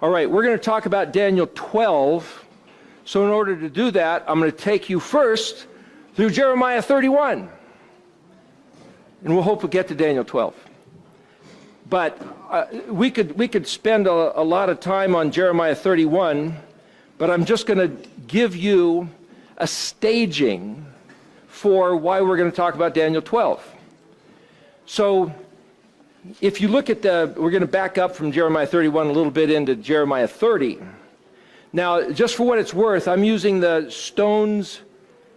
All right, we're going to talk about Daniel 12. So in order to do that, I'm going to take you first through Jeremiah 31. And we'll hope we get to Daniel 12. But we could spend a lot of time on Jeremiah 31, but I'm just going to give you a staging for why we're going to talk about Daniel 12. So if you look at we're going to back up from Jeremiah 31 a little bit into Jeremiah 30. Now, just for what it's worth, I'm using the Stones,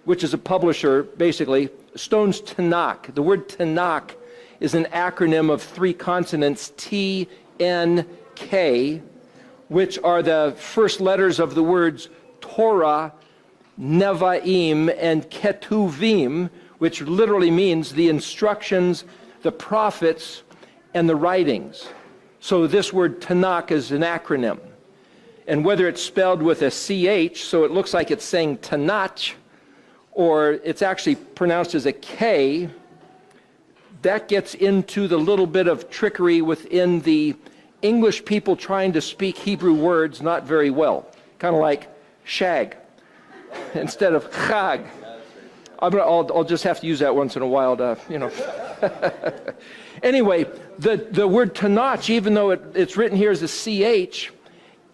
which is a publisher, basically, Stones Tanakh. The word Tanakh is an acronym of three consonants, T, N, K, which are the first letters of the words Torah, Nevi'im, and Ketuvim, which literally means the instructions, the prophets, and the writings. So this word Tanakh is an acronym. And whether it's spelled with a CH, so it looks like it's saying Tanach, or it's actually pronounced as a K, that gets into the little bit of trickery within the English people trying to speak Hebrew words not very well. Kind of like shag instead of chag. I'll just have to use that once in a while to, Anyway, the word Tanach, even though it's written here as a CH,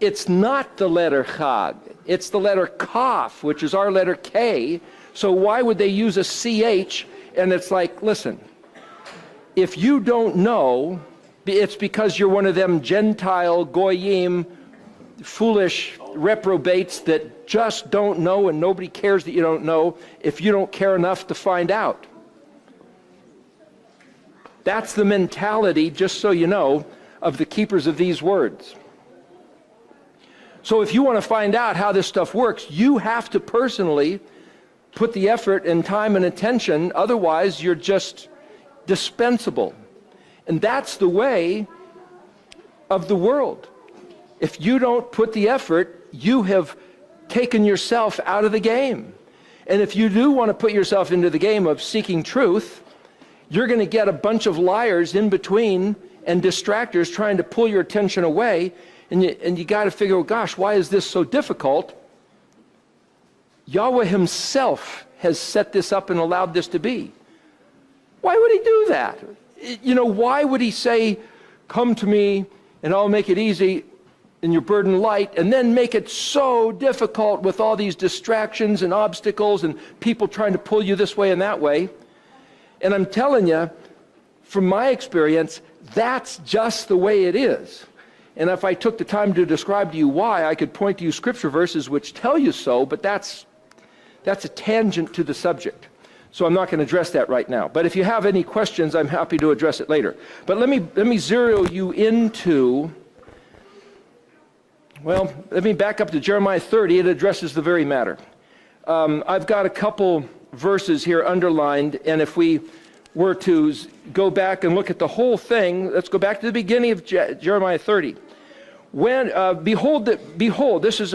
it's not the letter chag. It's the letter kaf, which is our letter K. So why would they use a CH? And it's like, listen, if you don't know, it's because you're one of them Gentile, goyim, foolish reprobates that just don't know, and nobody cares that you don't know if you don't care enough to find out. That's the mentality, just so you know, of the keepers of these words. So if you want to find out how this stuff works, you have to personally put the effort and time and attention, otherwise you're just dispensable. And that's the way of the world. If you don't put the effort, you have taken yourself out of the game. And if you do want to put yourself into the game of seeking truth, you're going to get a bunch of liars in between and distractors trying to pull your attention away. And you got to figure, oh gosh, why is this so difficult? Yahweh himself has set this up and allowed this to be. Why would he do that? Why would he say, come to me and I'll make it easy and your burden light, and then make it so difficult with all these distractions and obstacles and people trying to pull you this way and that way? And I'm telling you, from my experience, that's just the way it is. And if I took the time to describe to you why, I could point to you scripture verses which tell you so, but that's a tangent to the subject. So I'm not going to address that right now. But if you have any questions, I'm happy to address it later. But let me zero you into, let me back up to Jeremiah 30. It addresses the very matter. I've got a couple verses here underlined, and if we were to go back and look at the whole thing, let's go back to the beginning of Jeremiah 30. When, behold, this is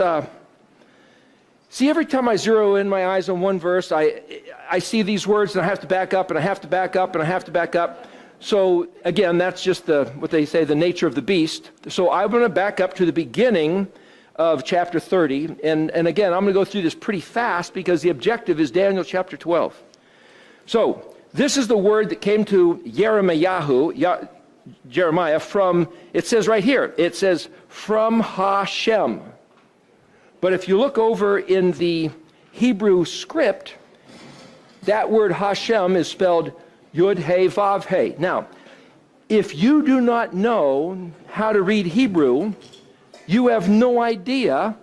see, every time I zero in my eyes on one verse, I see these words and I have to back up and I have to back up and I have to back up. So again, that's just what they say, the nature of the beast. So I'm going to back up to the beginning of chapter 30. And again, I'm going to go through this pretty fast because the objective is Daniel chapter 12. So this is the word that came to Jeremiah from, it says right here, it says, from Hashem. But if you look over in the Hebrew script, that word Hashem is spelled Yud-He-Vav-He. Now, if you do not know how to read Hebrew, you have no idea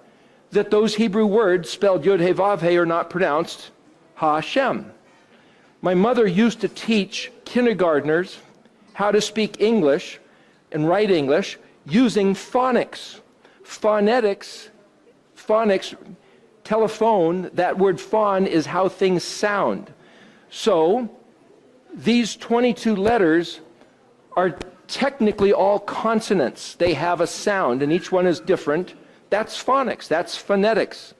that those Hebrew words spelled Yud-He-Vav-He are not pronounced Hashem. My mother used to teach kindergartners how to speak English and write English using phonics. Phonetics, telephone, that word phon is how things sound. So these 22 letters are technically all consonants. They have a sound and each one is different. That's phonics, that's phonetics.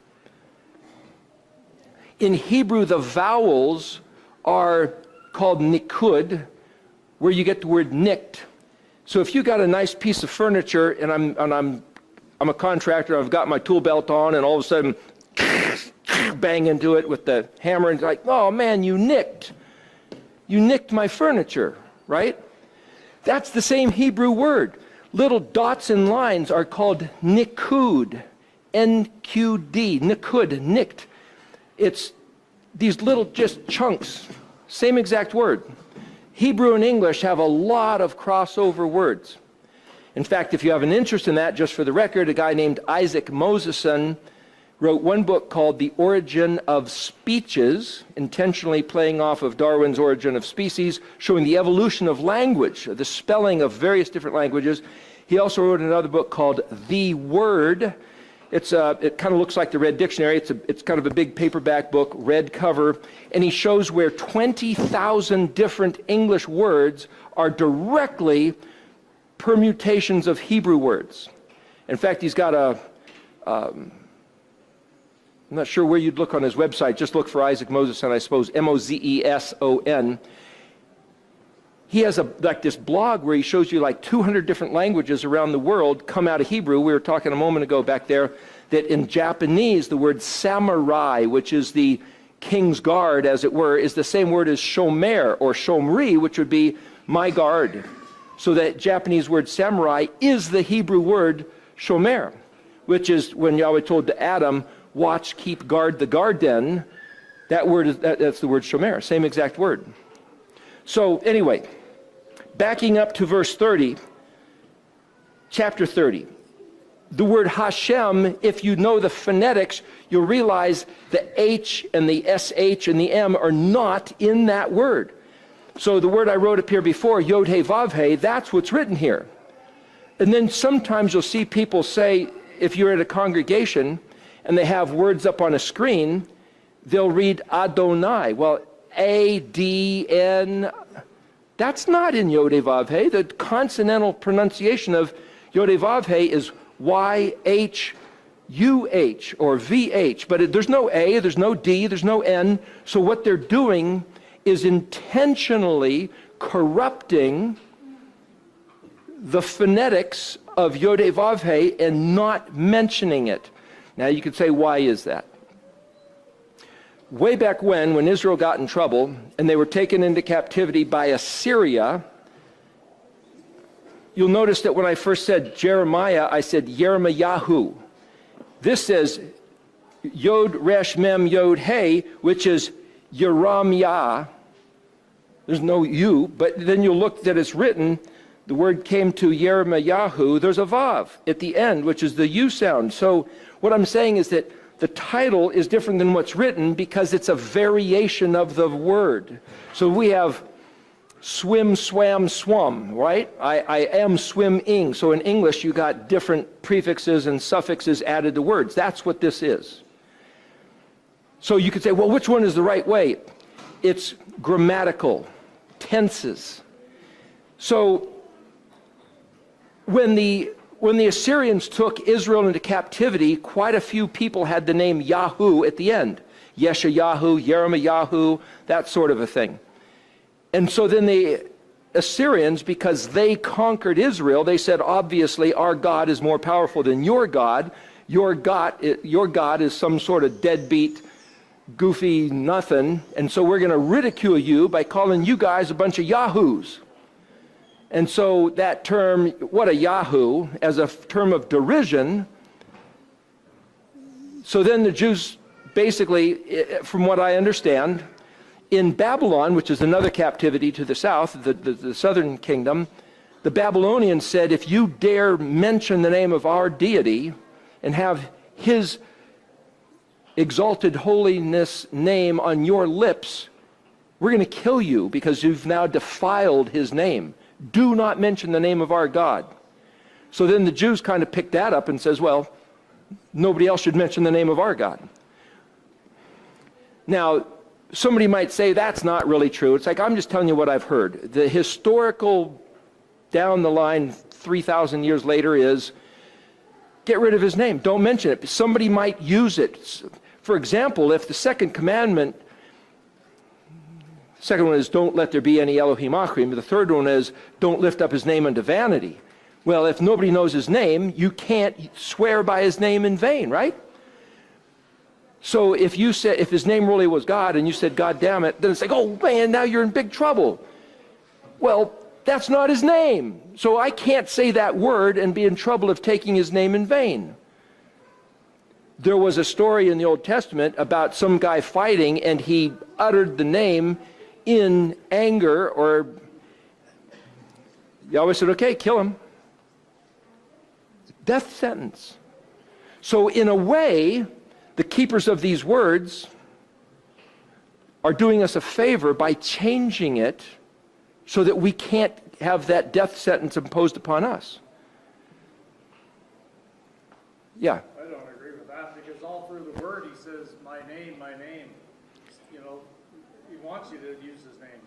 In Hebrew, the vowels are called nikud, where you get the word nicked. So if you got a nice piece of furniture and I'm I'm a contractor, I've got my tool belt on, and all of a sudden, bang into it with the hammer, and it's like, oh man, you nicked my furniture, right? That's the same Hebrew word. Little dots and lines are called nikud, N-Q-D, nikud, nicked. It's these little just chunks, same exact word. Hebrew and English have a lot of crossover words. In fact, if you have an interest in that, just for the record, a guy named Isaac Moseson wrote one book called The Origin of Speeches, intentionally playing off of Darwin's Origin of Species, showing the evolution of language, the spelling of various different languages. He also wrote another book called The Word. It kind of looks like the Red Dictionary. It's kind of a big paperback book, red cover, and he shows where 20,000 different English words are directly permutations of Hebrew words. In fact, he's got I'm not sure where you'd look on his website. Just look for Isaac Moseson, I suppose, M-O-Z-E-S-O-N. He has like this blog where he shows you like 200 different languages around the world come out of Hebrew. We were talking a moment ago back there that in Japanese, the word samurai, which is the king's guard, as it were, is the same word as shomer or shomri, which would be my guard. So that Japanese word samurai is the Hebrew word shomer, which is when Yahweh told to Adam, watch, keep, guard the garden. That word is that's the word shomer, same exact word. So anyway, backing up to verse 30, chapter 30. The word Hashem, if you know the phonetics, you'll realize the H and the SH and the M are not in that word. So the word I wrote up here before, Yod He Vav He, that's what's written here. And then sometimes you'll see people say, if you're at a congregation and they have words up on a screen, they'll read Adonai. Well, A-D-N, that's not in Yod He Vav He. The consonantal pronunciation of Yod He Vav He is Y-H-U-H or V-H. But there's no A, there's no D, there's no N. So what they're doing is intentionally corrupting the phonetics of Yod He Vav He and not mentioning it. Now you could say, why is that? Way back when Israel got in trouble and they were taken into captivity by Assyria, you'll notice that when I first said Jeremiah, I said Yermayahu. This says Yod Resh Mem Yod He, which is Yeramyah. There's no U, but then you'll look that it's written, the word came to Yermayahu, there's a Vav at the end, which is the U sound. So what I'm saying is that the title is different than what's written because it's a variation of the word. So we have swim, swam, swum, right? I am swimming. So in English, you got different prefixes and suffixes added to words. That's what this is. So you could say, well, which one is the right way? It's grammatical, tenses. So when the Assyrians took Israel into captivity, quite a few people had the name Yahu at the end. Yeshayahu, Yeremayahu, that sort of a thing. And so then the Assyrians, because they conquered Israel, they said, obviously, our God is more powerful than your God. Your God is some sort of deadbeat, goofy nothing. And so we're going to ridicule you by calling you guys a bunch of Yahoos. And so that term, what a Yahoo, as a term of derision. So then the Jews basically, from what I understand, in Babylon, which is another captivity to the south, the southern kingdom, the Babylonians said, if you dare mention the name of our deity and have his exalted holiness name on your lips, we're going to kill you because you've now defiled his name. Do not mention the name of our God. So then the Jews kind of picked that up and says, well, nobody else should mention the name of our God. Now, somebody might say that's not really true. It's like, I'm just telling you what I've heard. The historical down the line 3,000 years later is get rid of his name. Don't mention it. Somebody might use it. For example, if the second commandment, second one is don't let there be any Elohim Achrim. The third one is don't lift up his name unto vanity. Well, if nobody knows his name, you can't swear by his name in vain, right? So if his name really was God and you said, God damn it, then it's like, oh man, now you're in big trouble. Well, that's not his name. So I can't say that word and be in trouble of taking his name in vain. There was a story in the Old Testament about some guy fighting and he uttered the name in anger, or Yahweh said, okay, kill him. Death sentence. So in a way, the keepers of these words are doing us a favor by changing it so that we can't have that death sentence imposed upon us. Yeah. I don't agree with that, because all through the word he says, my name, my name. You know, he wants you to use his name.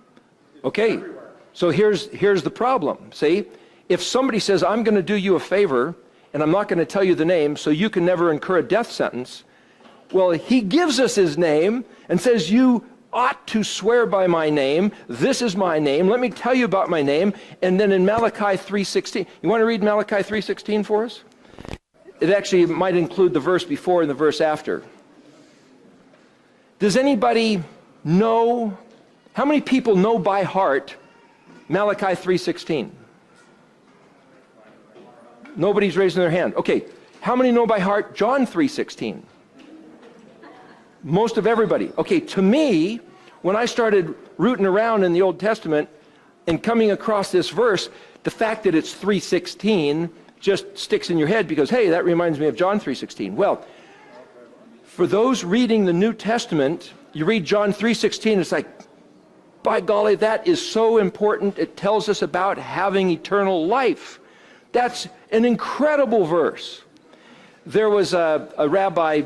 It's okay. everywhere. So here's the problem. See, if somebody says, I'm going to do you a favor, and I'm not going to tell you the name, so you can never incur a death sentence. Well, he gives us his name and says, you ought to swear by my name. This is my name. Let me tell you about my name. And then in Malachi 3:16, you want to read Malachi 3:16 for us? It actually might include the verse before and the verse after. Does anybody know, how many people know by heart Malachi 3:16? Nobody's raising their hand. Okay, how many know by heart John 3:16? Most of everybody. Okay, to me, when I started rooting around in the Old Testament and coming across this verse, the fact that it's 3:16 just sticks in your head because, hey, that reminds me of John 3:16. Well, for those reading the New Testament, you read John 3:16, it's like, by golly, that is so important. It tells us about having eternal life. That's an incredible verse. There was a rabbi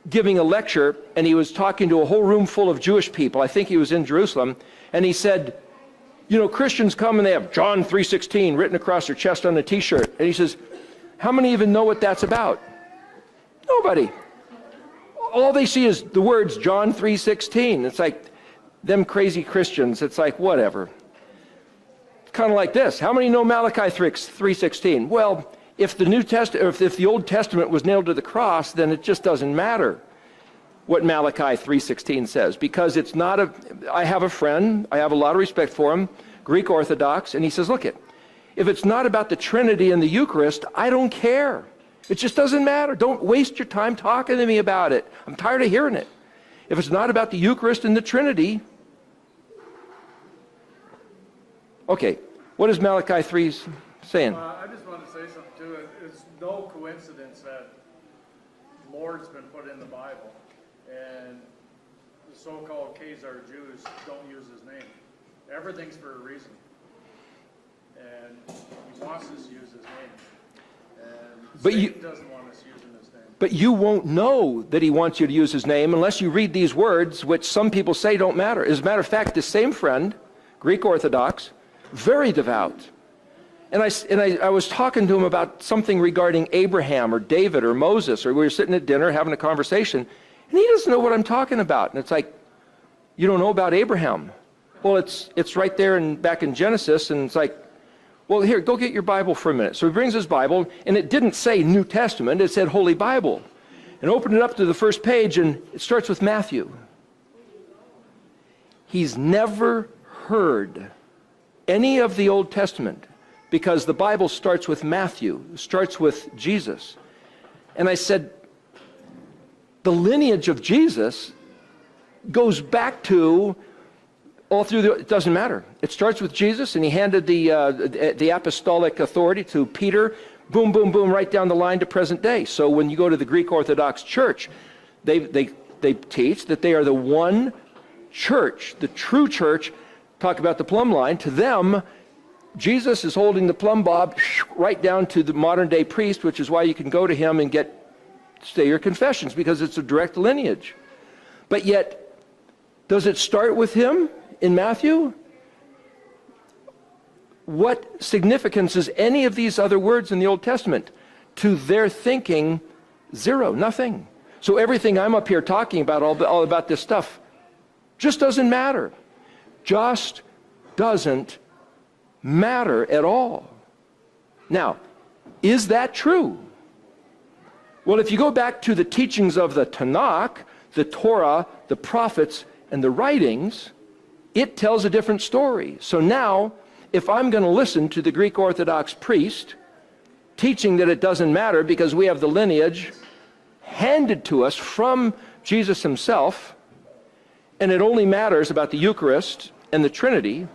giving a lecture, and he was talking to a whole room full of Jewish people. I think he was in Jerusalem, and he said, you know, Christians come and they have John 3:16 written across their chest on a t-shirt. And he says, how many even know what that's about? Nobody. All they see is the words John 3:16. It's like, them crazy Christians, it's like, whatever. Kind of like this. How many know Malachi 3:16? Well, if the New Testament, if the Old Testament was nailed to the cross, then it just doesn't matter what Malachi 3:16 says, because it's not a. I have a friend, I have a lot of respect for him, Greek Orthodox, and he says, look it, if it's not about the Trinity and the Eucharist, I don't care. It just doesn't matter. Don't waste your time talking to me about it. I'm tired of hearing it. If it's not about the Eucharist and the Trinity, okay, what is Malachi 3 saying? I just want to say something too. It's no coincidence that Lord's been put in the Bible, and the so-called Khazar Jews don't use his name. Everything's for a reason, and he wants us to use his name. And Satan doesn't want us using his name. But you won't know that he wants you to use his name unless you read these words, which some people say don't matter. As a matter of fact, this same friend, Greek Orthodox, very devout. And I was talking to him about something regarding Abraham or David or Moses, or we were sitting at dinner having a conversation, and he doesn't know what I'm talking about. And it's like, you don't know about Abraham? Well, it's right there back in Genesis, and it's like, well, here, go get your Bible for a minute. So he brings his Bible, and it didn't say New Testament, it said Holy Bible. And opened it up to the first page, and it starts with Matthew. He's never heard any of the Old Testament because the Bible starts with Matthew, starts with Jesus. And I said, the lineage of Jesus goes back to all through it doesn't matter. It starts with Jesus, and he handed the apostolic authority to Peter, boom, boom, boom, right down the line to present day. So when you go to the Greek Orthodox Church, they teach that they are the one church, the true church. Talk about the plumb line. To them, Jesus is holding the plumb bob right down to the modern day priest, which is why you can go to him and say your confessions, because it's a direct lineage. But yet, does it start with him in Matthew? What significance is any of these other words in the Old Testament? To their thinking, zero, nothing. So everything I'm up here talking about, all about this stuff, just doesn't matter. Just doesn't matter at all. Now, is that true? Well, if you go back to the teachings of the Tanakh, the Torah, the prophets, and the writings, it tells a different story. So now, if I'm going to listen to the Greek Orthodox priest teaching that it doesn't matter because we have the lineage handed to us from Jesus himself, and it only matters about the Eucharist and the Trinity,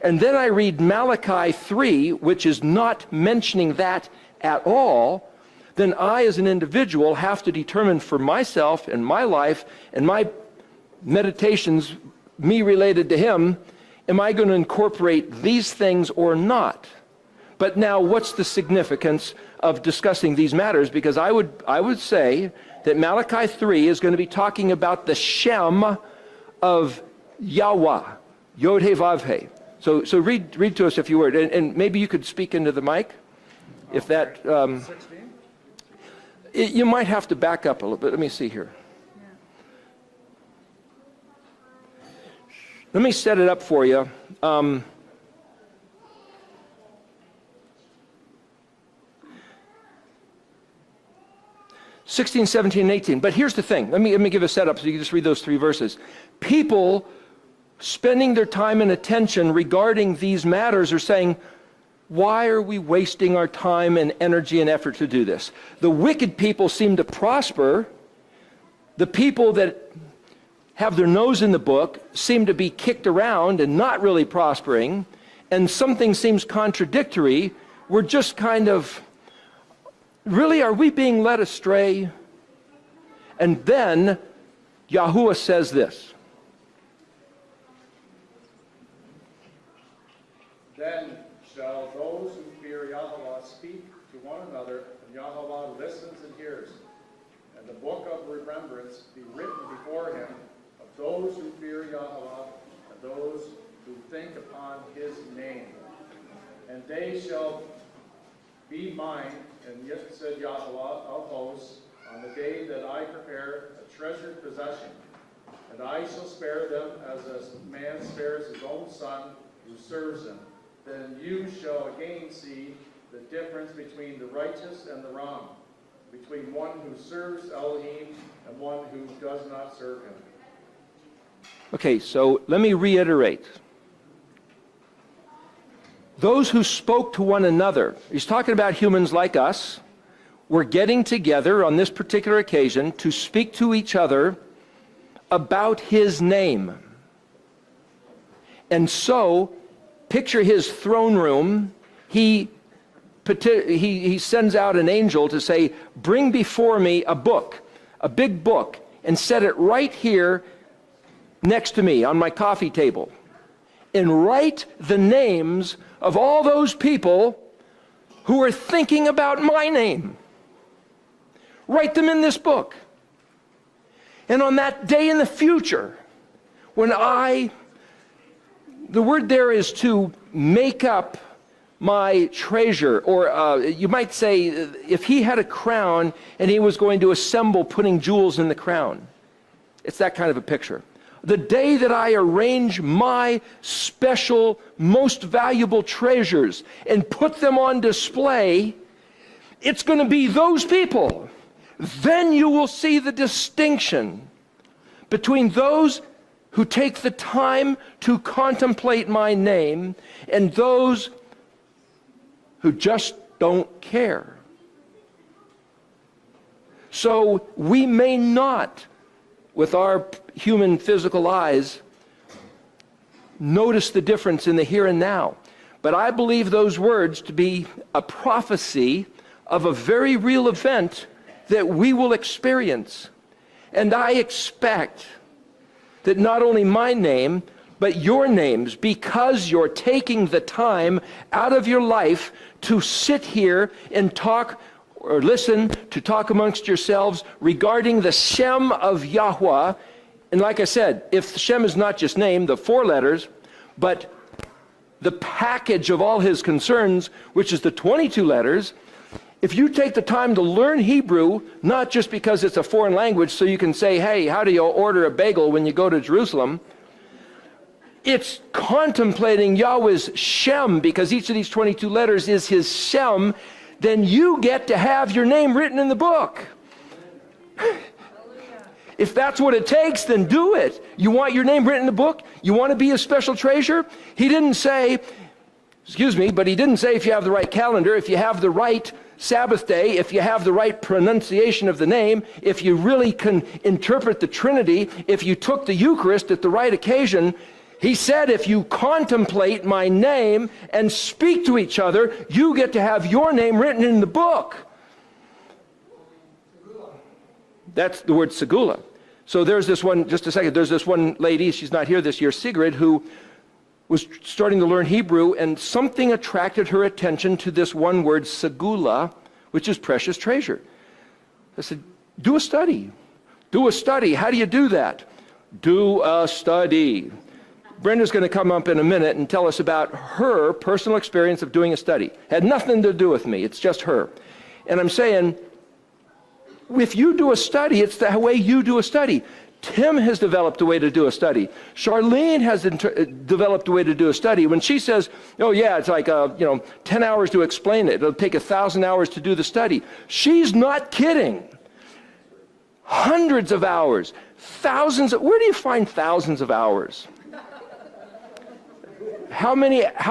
and then I read Malachi 3, which is not mentioning that at all, then I as an individual have to determine for myself and my life and my meditations, me related to him, am I going to incorporate these things or not? But now what's the significance of discussing these matters? Because I would say that Malachi 3 is going to be talking about the Shem of Yahweh, Yod-He Vav-He. So read to us if you would, and maybe you could speak into the mic, if that. 16? You might have to back up a little bit. Let me see here. Let me set it up for you. 16, 17, and 18. But here's the thing. Let me give a setup so you can just read those three verses. People spending their time and attention regarding these matters are saying, why are we wasting our time and energy and effort to do this? The wicked people seem to prosper. The people that have their nose in the book seem to be kicked around and not really prospering. And something seems contradictory. We're just kind of, really, are we being led astray? And then Yahuwah says this. Then shall those who fear Yahweh speak to one another, and Yahweh listens and hears. And the book of remembrance be written before him of those who fear Yahweh, and those who think upon his name. And they shall be mine, and yet said Yahweh of hosts, on the day that I prepare a treasured possession. And I shall spare them as a man spares his own son who serves him. Then you shall again see the difference between the righteous and the wrong, between one who serves Elohim and one who does not serve him. Okay, so let me reiterate. Those who spoke to one another, he's talking about humans like us, were getting together on this particular occasion to speak to each other about his name. And so, picture his throne room. He sends out an angel to say, bring before me a book, a big book, and set it right here next to me on my coffee table. And write the names of all those people who are thinking about my name. Write them in this book. And on that day in the future, when the word there is to make up my treasure, or you might say, if he had a crown and he was going to assemble putting jewels in the crown. It's that kind of a picture. The day that I arrange my special, most valuable treasures and put them on display, it's going to be those people. Then you will see the distinction between those who take the time to contemplate my name and those who just don't care. So we may not, with our human physical eyes, notice the difference in the here and now. But I believe those words to be a prophecy of a very real event that we will experience. And I expect that not only my name, but your names, because you're taking the time out of your life to sit here and talk or listen to talk amongst yourselves regarding the Shem of Yahweh. And like I said, if Shem is not just name, the 4 letters, but the package of all his concerns, which is the 22 letters, if you take the time to learn Hebrew, not just because it's a foreign language so you can say, hey, how do you order a bagel when you go to Jerusalem? It's contemplating Yahweh's Shem, because each of these 22 letters is his Shem. Then you get to have your name written in the book. If that's what it takes, then do it. You want your name written in the book? You want to be a special treasure? He didn't say, but he didn't say if you have the right calendar, if you have the right Sabbath day, if you have the right pronunciation of the name, if you really can interpret the Trinity, if you took the Eucharist at the right occasion. He said, if you contemplate my name and speak to each other, you get to have your name written in the book. That's the word segula. So there's this one, just a second, there's this one lady, she's not here this year, Sigrid, who was starting to learn Hebrew, and something attracted her attention to this one word, segula, which is precious treasure. I said, do a study. Do a study. How do you do that? Do a study. Brenda's going to come up in a minute and tell us about her personal experience of doing a study. Had nothing to do with me. It's just her. And I'm saying, if you do a study, it's the way you do a study. Tim has developed a way to do a study. Charlene has developed a way to do a study. When she says, oh yeah, it's like 10 hours to explain it. It'll take 1,000 hours to do the study. She's not kidding. Hundreds of hours, where do you find thousands of hours? How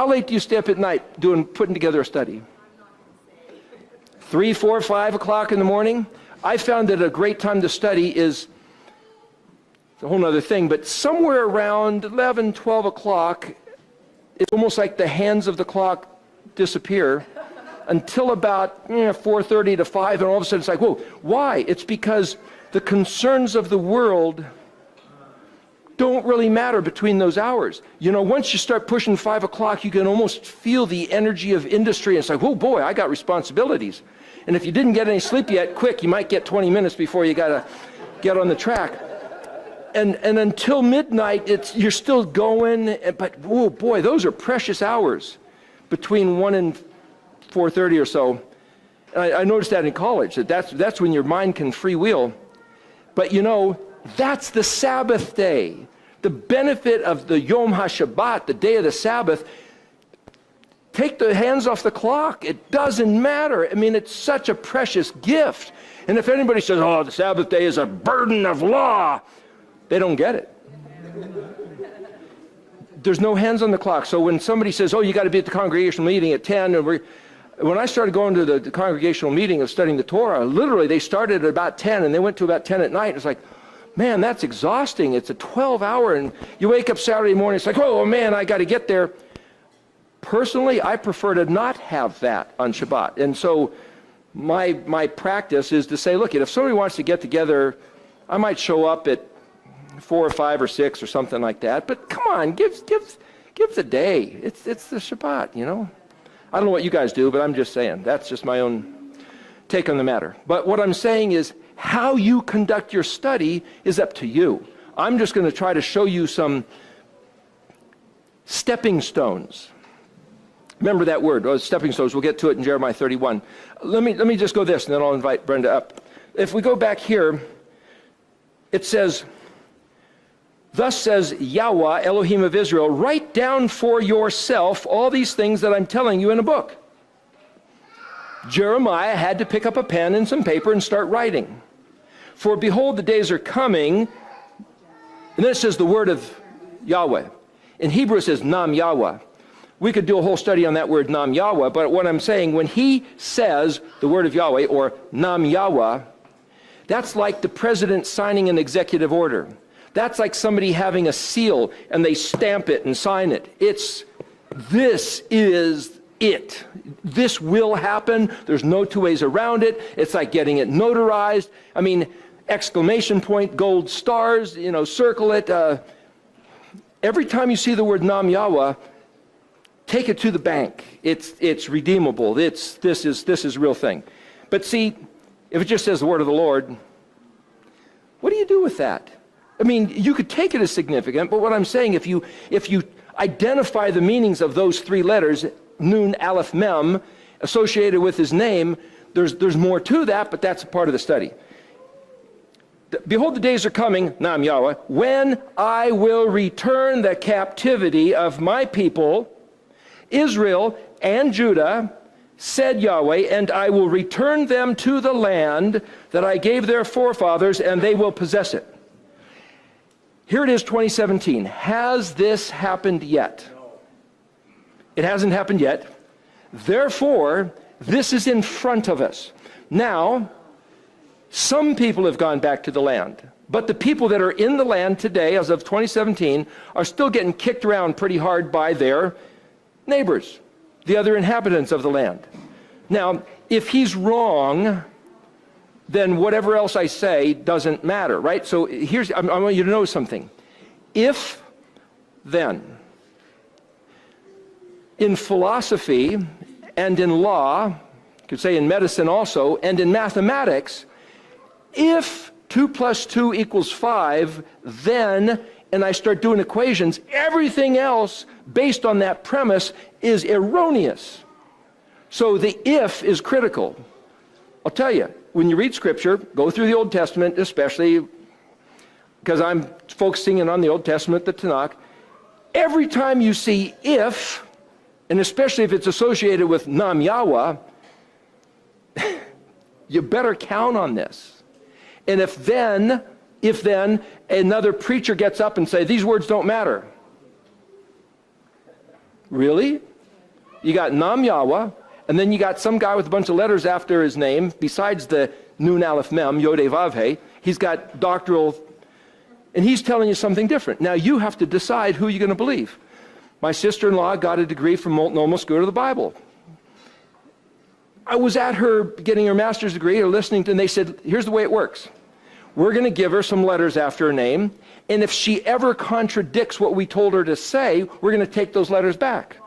late do you stay up at night putting together a study? 3, 4, 5 o'clock in the morning? I found that a great time to study is a whole other thing, but somewhere around 11, 12 o'clock, it's almost like the hands of the clock disappear until about 4:30 to 5, and all of a sudden it's like, whoa, why? It's because the concerns of the world don't really matter between those hours. Once you start pushing 5 o'clock, you can almost feel the energy of industry. It's like, oh boy, I got responsibilities. And if you didn't get any sleep yet, quick, you might get 20 minutes before you got to get on the track. And until midnight, you're still going, but oh boy, those are precious hours between 1 and 4:30 or so. And I noticed that in college, that's when your mind can freewheel. But that's the Sabbath day. The benefit of the Yom HaShabbat, the day of the Sabbath. Take the hands off the clock. It doesn't matter. I mean, it's such a precious gift. And if anybody says, oh, the Sabbath day is a burden of law, they don't get it. There's no hands on the clock. So when somebody says, oh, you got to be at the congregational meeting at 10, and when I started going to the congregational meeting of studying the Torah, literally they started at about 10 and they went to about 10 at night. It's like, man, that's exhausting. It's a 12-hour, and you wake up Saturday morning, it's like, oh man, I got to get there. Personally, I prefer to not have that on Shabbat. And so my practice is to say, look, if somebody wants to get together, I might show up at 4 or 5 or 6 or something like that. But come on, give the day. It's the Shabbat, I don't know what you guys do, but I'm just saying. That's just my own take on the matter. But what I'm saying is, how you conduct your study is up to you. I'm just going to try to show you some stepping stones. Remember that word, stepping stones. We'll get to it in Jeremiah 31. Let me just go this, and then I'll invite Brenda up. If we go back here, it says, thus says Yahweh, Elohim of Israel, write down for yourself all these things that I'm telling you in a book. Jeremiah had to pick up a pen and some paper and start writing. For behold, the days are coming, and then it says the word of Yahweh. In Hebrew it says Nam Yahweh. We could do a whole study on that word Nam Yahweh, but what I'm saying, when he says the word of Yahweh, or Nam Yahweh, that's like the president signing an executive order. That's like somebody having a seal and they stamp it and sign it. This is it. This will happen. There's no two ways around it. It's like getting it notarized. I mean, exclamation point, gold stars, circle it. Every time you see the word Nam Yahweh, take it to the bank. It's redeemable. This is a real thing. But see, if it just says the word of the Lord, what do you do with that? I mean, you could take it as significant, but what I'm saying, if you identify the meanings of those 3 letters, Nun, Aleph, Mem, associated with his name, there's more to that, but that's a part of the study. Behold, the days are coming, Nam Yahweh, when I will return the captivity of my people, Israel and Judah, said Yahweh, and I will return them to the land that I gave their forefathers, and they will possess it. Here it is, 2017. Has this happened yet? No. It hasn't happened yet. Therefore, this is in front of us. Now, some people have gone back to the land, but the people that are in the land today, as of 2017, are still getting kicked around pretty hard by their neighbors, the other inhabitants of the land. Now, if he's wrong, then whatever else I say doesn't matter, right? So I want you to know something. If, then, in philosophy and in law, you could say in medicine also, and in mathematics, if 2 + 2 = 5, then, and I start doing equations, everything else based on that premise is erroneous. So the if is critical. I'll tell you, when you read Scripture, go through the Old Testament, especially because I'm focusing in on the Old Testament, the Tanakh. Every time you see if, and especially if it's associated with Nam Yahweh, you better count on this. And if then another preacher gets up and say, these words don't matter. Really? You got Nam Yahweh, and then you got some guy with a bunch of letters after his name, besides the Nun Aleph Mem, Yod He Vav He. He's got doctoral, and he's telling you something different. Now you have to decide who you're going to believe. My sister-in-law got a degree from Molten Normal School of the Bible. I was at her getting her master's degree, or listening to, and they said, here's the way it works. We're going to give her some letters after her name, and if she ever contradicts what we told her to say, we're going to take those letters back.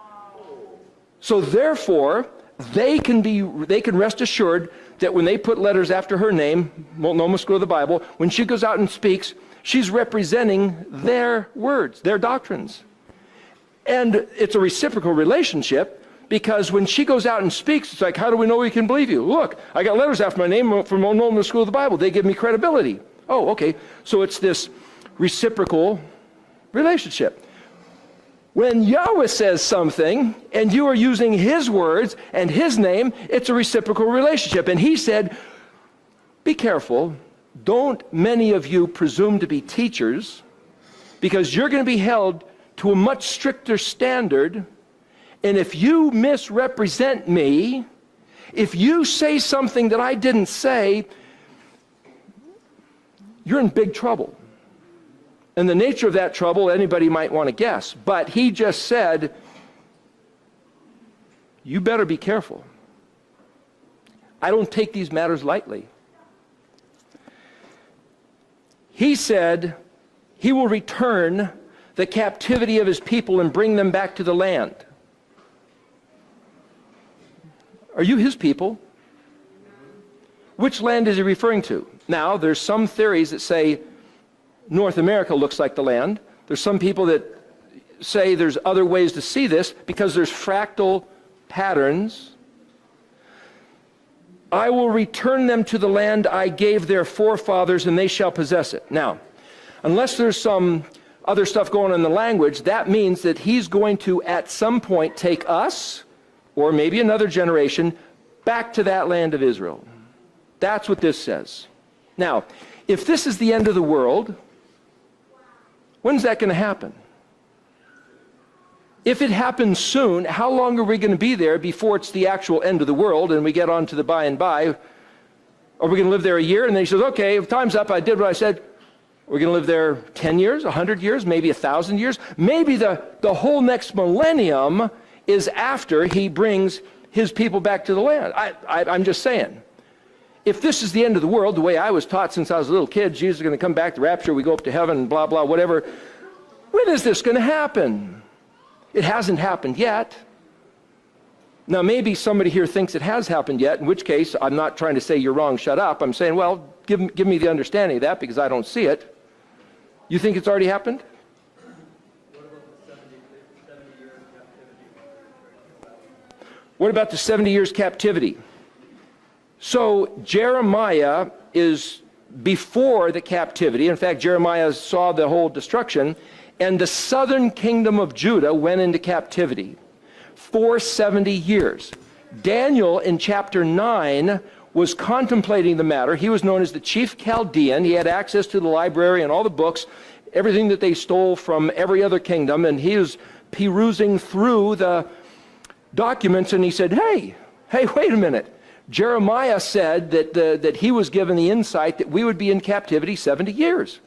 So therefore, they can rest assured that when they put letters after her name, Molten Normal School of the Bible, when she goes out and speaks, she's representing their words, their doctrines. And it's a reciprocal relationship, because when she goes out and speaks, it's like, how do we know we can believe you? Look, I got letters after my name from Molten Normal School of the Bible. They give me credibility. Oh, okay. So it's this reciprocal relationship. When Yahweh says something, and you are using his words and his name, it's a reciprocal relationship. And he said, be careful. Don't many of you presume to be teachers, because you're going to be held to a much stricter standard. And if you misrepresent me, if you say something that I didn't say, you're in big trouble. And the nature of that trouble, anybody might want to guess. But he just said, you better be careful. I don't take these matters lightly. He said he will return the captivity of his people and bring them back to the land. Are you his people? Which land is he referring to? Now, there's some theories that say North America looks like the land. There's some people that say there's other ways to see this, because there's fractal patterns. I will return them to the land I gave their forefathers, and they shall possess it. Now, unless there's some other stuff going on in the language, that means that he's going to, at some point, take us, or maybe another generation, back to that land of Israel. That's what this says. Now, if this is the end of the world, when's that going to happen? If it happens soon, how long are we going to be there before it's the actual end of the world and we get on to the by and by? Are we going to live there a year? And then he says, okay, time's up, I did what I said. We're going to live there 10 years, 100 years, maybe 1,000 years. Maybe the whole next millennium is after he brings his people back to the land. I'm just saying. If this is the end of the world, the way I was taught since I was a little kid, Jesus is going to come back, the rapture, we go up to heaven, blah, blah, whatever. When is this going to happen? It hasn't happened yet. Now, maybe somebody here thinks it has happened yet, in which case, I'm not trying to say you're wrong, shut up. I'm saying, well, give me the understanding of that, because I don't see it. You think it's already happened? What about the 70 years captivity? So Jeremiah is before the captivity. In fact, Jeremiah saw the whole destruction, and the southern kingdom of Judah went into captivity for 70 years. Daniel in chapter 9 was contemplating the matter. He was known as the chief Chaldean. He had access to the library and all the books, everything that they stole from every other kingdom, and he was perusing through the documents, and he said, hey, wait a minute. Jeremiah said that he was given the insight that we would be in captivity 70 years.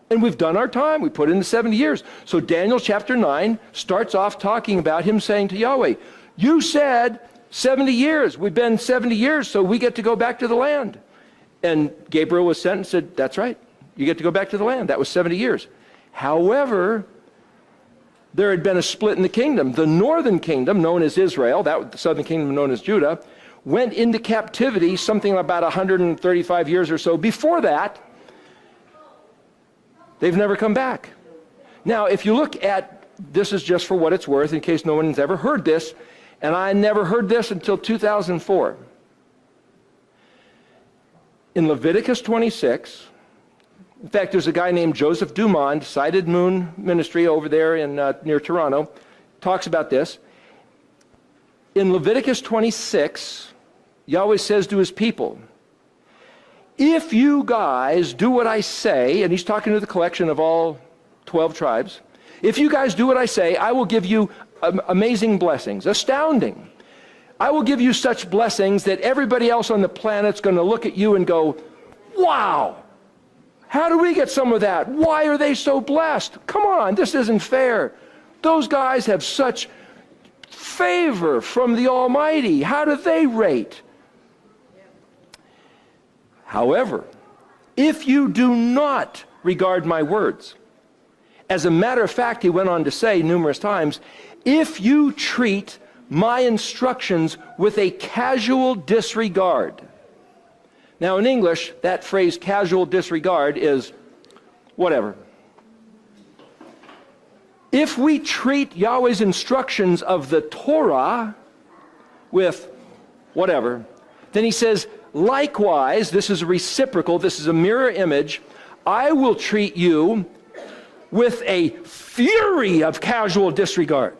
And we've done our time. We put in the 70 years. So Daniel chapter 9 starts off talking about him saying to Yahweh, you said 70 years. We've been 70 years, so we get to go back to the land. And Gabriel was sent and said, that's right. You get to go back to the land. That was 70 years. However, there had been a split in the kingdom. The northern kingdom, known as Israel, the southern kingdom known as Judah, went into captivity something about 135 years or so. Before that, they've never come back. Now, if you look at, this is just for what it's worth, in case no one's ever heard this, and I never heard this until 2004. In Leviticus 26, in fact, there's a guy named Joseph Dumond, Sighted Moon Ministry over there in near Toronto, talks about this. In Leviticus 26, Yahweh says to his people, if you guys do what I say, and he's talking to the collection of all 12 tribes, if you guys do what I say, I will give you amazing blessings, astounding. I will give you such blessings that everybody else on the planet's going to look at you and go, wow, how do we get some of that? Why are they so blessed? Come on, this isn't fair. Those guys have such favor from the Almighty. How do they rate? However, if you do not regard my words, as a matter of fact, he went on to say numerous times, if you treat my instructions with a casual disregard. Now in English, that phrase casual disregard is whatever. If we treat Yahweh's instructions of the Torah with whatever, then he says, likewise, this is a reciprocal, this is a mirror image, I will treat you with a fury of casual disregard.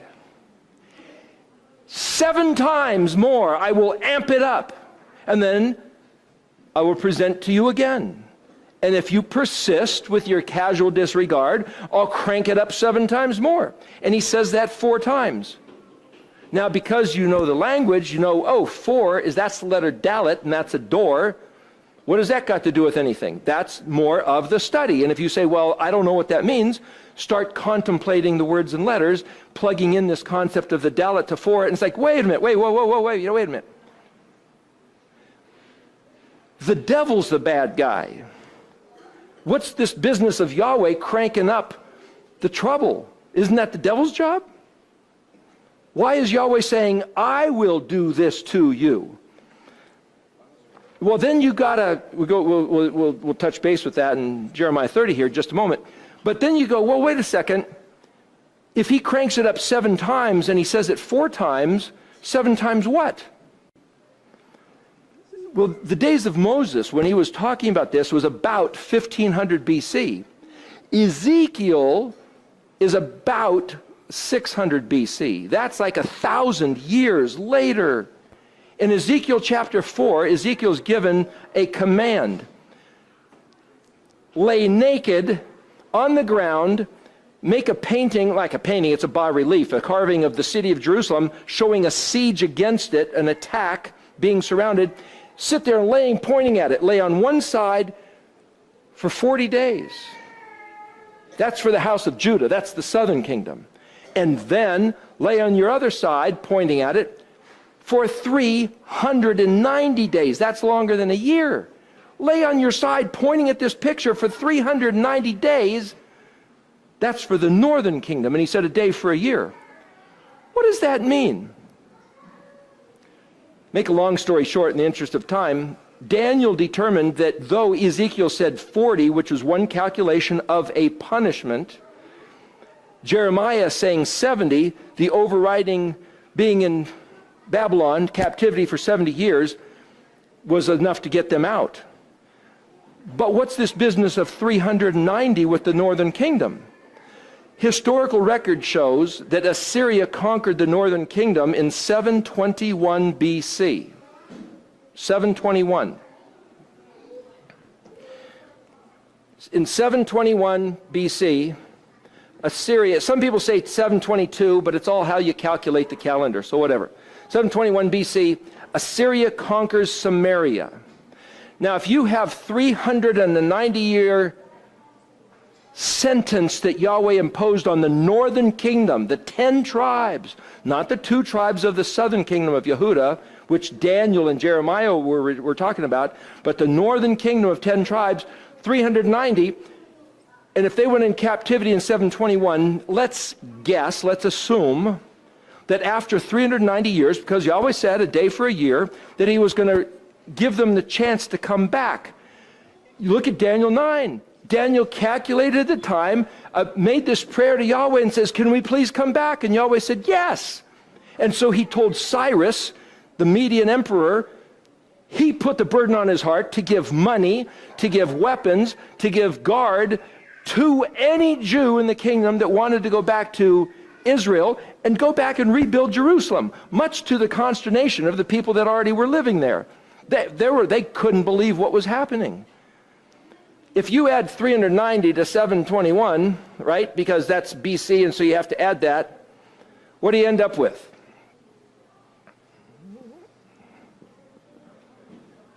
7 times more, I will amp it up, and then I will present to you again. And if you persist with your casual disregard, I'll crank it up 7 times more. And he says that 4 times. Now, because you know the language, you know, oh, 4 that's the letter Dalet, and that's a door. What has that got to do with anything? That's more of the study. And if you say, well, I don't know what that means, start contemplating the words and letters, plugging in this concept of the Dalet to 4, and it's like, wait a minute, wait a minute. The devil's the bad guy. What's this business of Yahweh cranking up the trouble? Isn't that the devil's job? Why is Yahweh saying, I will do this to you? Well, then you gotta, we'll touch base with that in Jeremiah 30 here in just a moment. But then you go, well, wait a second. If he cranks it up 7 times and he says it 4 times, 7 times what? Well, the days of Moses, when he was talking about this, was about 1500 BC. Ezekiel is about 600 BC. That's like 1,000 years later. In Ezekiel chapter 4, Ezekiel's given a command. Lay naked on the ground, make a painting, like a painting, it's a bas-relief, a carving of the city of Jerusalem, showing a siege against it, an attack, being surrounded. Sit there laying, pointing at it. Lay on one side for 40 days. That's for the house of Judah. That's the southern kingdom. And then lay on your other side, pointing at it, for 390 days. That's longer than a year. Lay on your side, pointing at this picture for 390 days. That's for the northern kingdom. And he said a day for a year. What does that mean? Make a long story short in the interest of time, Daniel determined that though Ezekiel said 40, which was one calculation of a punishment, Jeremiah saying 70, the overriding being in Babylon, captivity for 70 years, was enough to get them out. But what's this business of 390 with the northern kingdom? Historical record shows that Assyria conquered the northern kingdom in 721 BC. 721. In 721 BC, Assyria, some people say 722, but it's all how you calculate the calendar, so whatever. 721 BC, Assyria conquers Samaria. Now, if you have 390-year sentence that Yahweh imposed on the northern kingdom, the 10 tribes, not the 2 tribes of the southern kingdom of Yehuda, which Daniel and Jeremiah were talking about, but the northern kingdom of 10 tribes, 390, and if they went in captivity in 721, let's guess, let's assume that after 390 years, because Yahweh said a day for a year, that he was going to give them the chance to come back. You look at Daniel 9. Daniel calculated the time, made this prayer to Yahweh and says, can we please come back? And Yahweh said, yes. And so he told Cyrus, the Median emperor, he put the burden on his heart to give money, to give weapons, to give guard to any Jew in the kingdom that wanted to go back to Israel and go back and rebuild Jerusalem, much to the consternation of the people that already were living there. They couldn't believe what was happening. If you add 390 to 721, right, because that's BC, and so you have to add that, what do you end up with?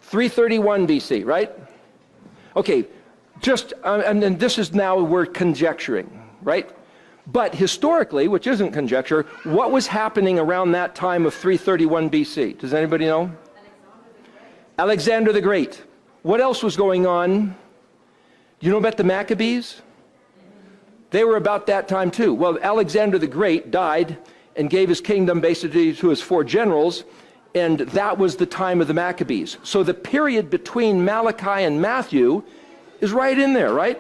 331 BC, right? Okay, and then this is now we're conjecturing, right? But historically, which isn't conjecture, what was happening around that time of 331 BC? Does anybody know? Alexander the Great. What else was going on? You know about the Maccabees? They were about that time too. Well, Alexander the Great died and gave his kingdom basically to his 4 generals, and that was the time of the Maccabees. So the period between Malachi and Matthew is right in there, right?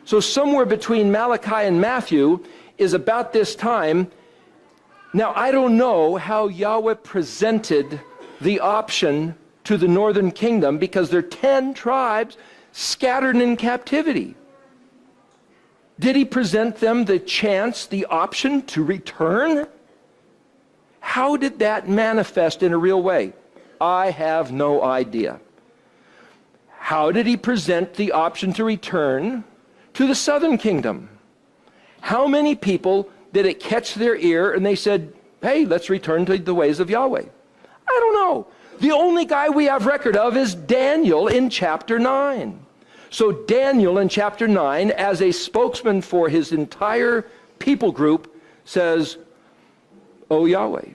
So somewhere between Malachi and Matthew is about this time. Now, I don't know how Yahweh presented the option to the northern kingdom because there are 10 tribes scattered in captivity. Did he present them the chance, the option to return? How did that manifest in a real way? I have no idea. How did he present the option to return to the southern kingdom? How many people did it catch their ear and they said, hey, let's return to the ways of Yahweh? I don't know. The only guy we have record of is Daniel in chapter 9. So Daniel in chapter 9, as a spokesman for his entire people group, says, oh Yahweh,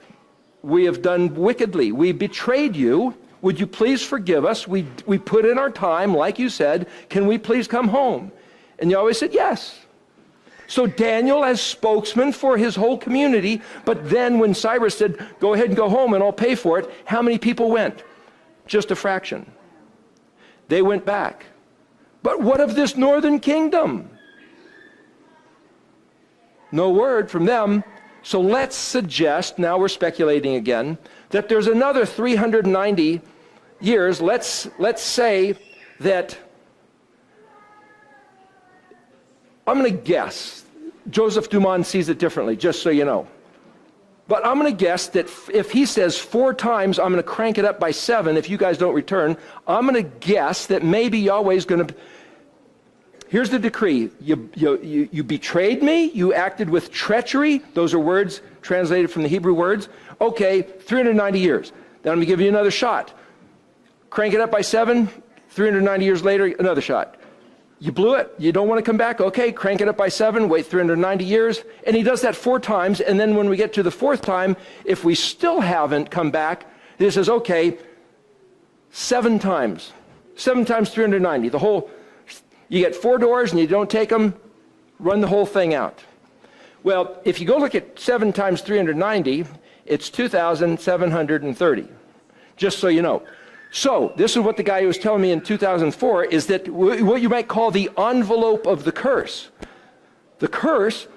we have done wickedly. We betrayed you. Would you please forgive us? We put in our time, like you said. Can we please come home? And Yahweh said, yes. So Daniel as spokesman for his whole community, but then when Cyrus said, go ahead and go home and I'll pay for it, how many people went? Just a fraction. They went back. But what of this northern kingdom? No word from them. So let's suggest, now we're speculating again, that there's another 390 years. Let's say that, I'm going to guess, Joseph Dumont sees it differently, just so you know. But I'm going to guess that if he says 4 times, I'm going to crank it up by 7 if you guys don't return, I'm going to guess that maybe Yahweh's going to... Here's the decree. You betrayed me. You acted with treachery. Those are words translated from the Hebrew words. Okay, 390 years. Then I'm going to give you another shot. Crank it up by 7. 390 years later, another shot. You blew it. You don't want to come back. Okay, crank it up by 7. Wait 390 years. And he does that 4 times. And then when we get to the 4th time, if we still haven't come back, he says, okay, 7 times. 7 times 390. The whole... You get 4 doors and you don't take them, run the whole thing out. Well, if you go look at 7 times 390, it's 2,730, just so you know. So this is what the guy who was telling me in 2004 is that what you might call the envelope of the curse. The curse,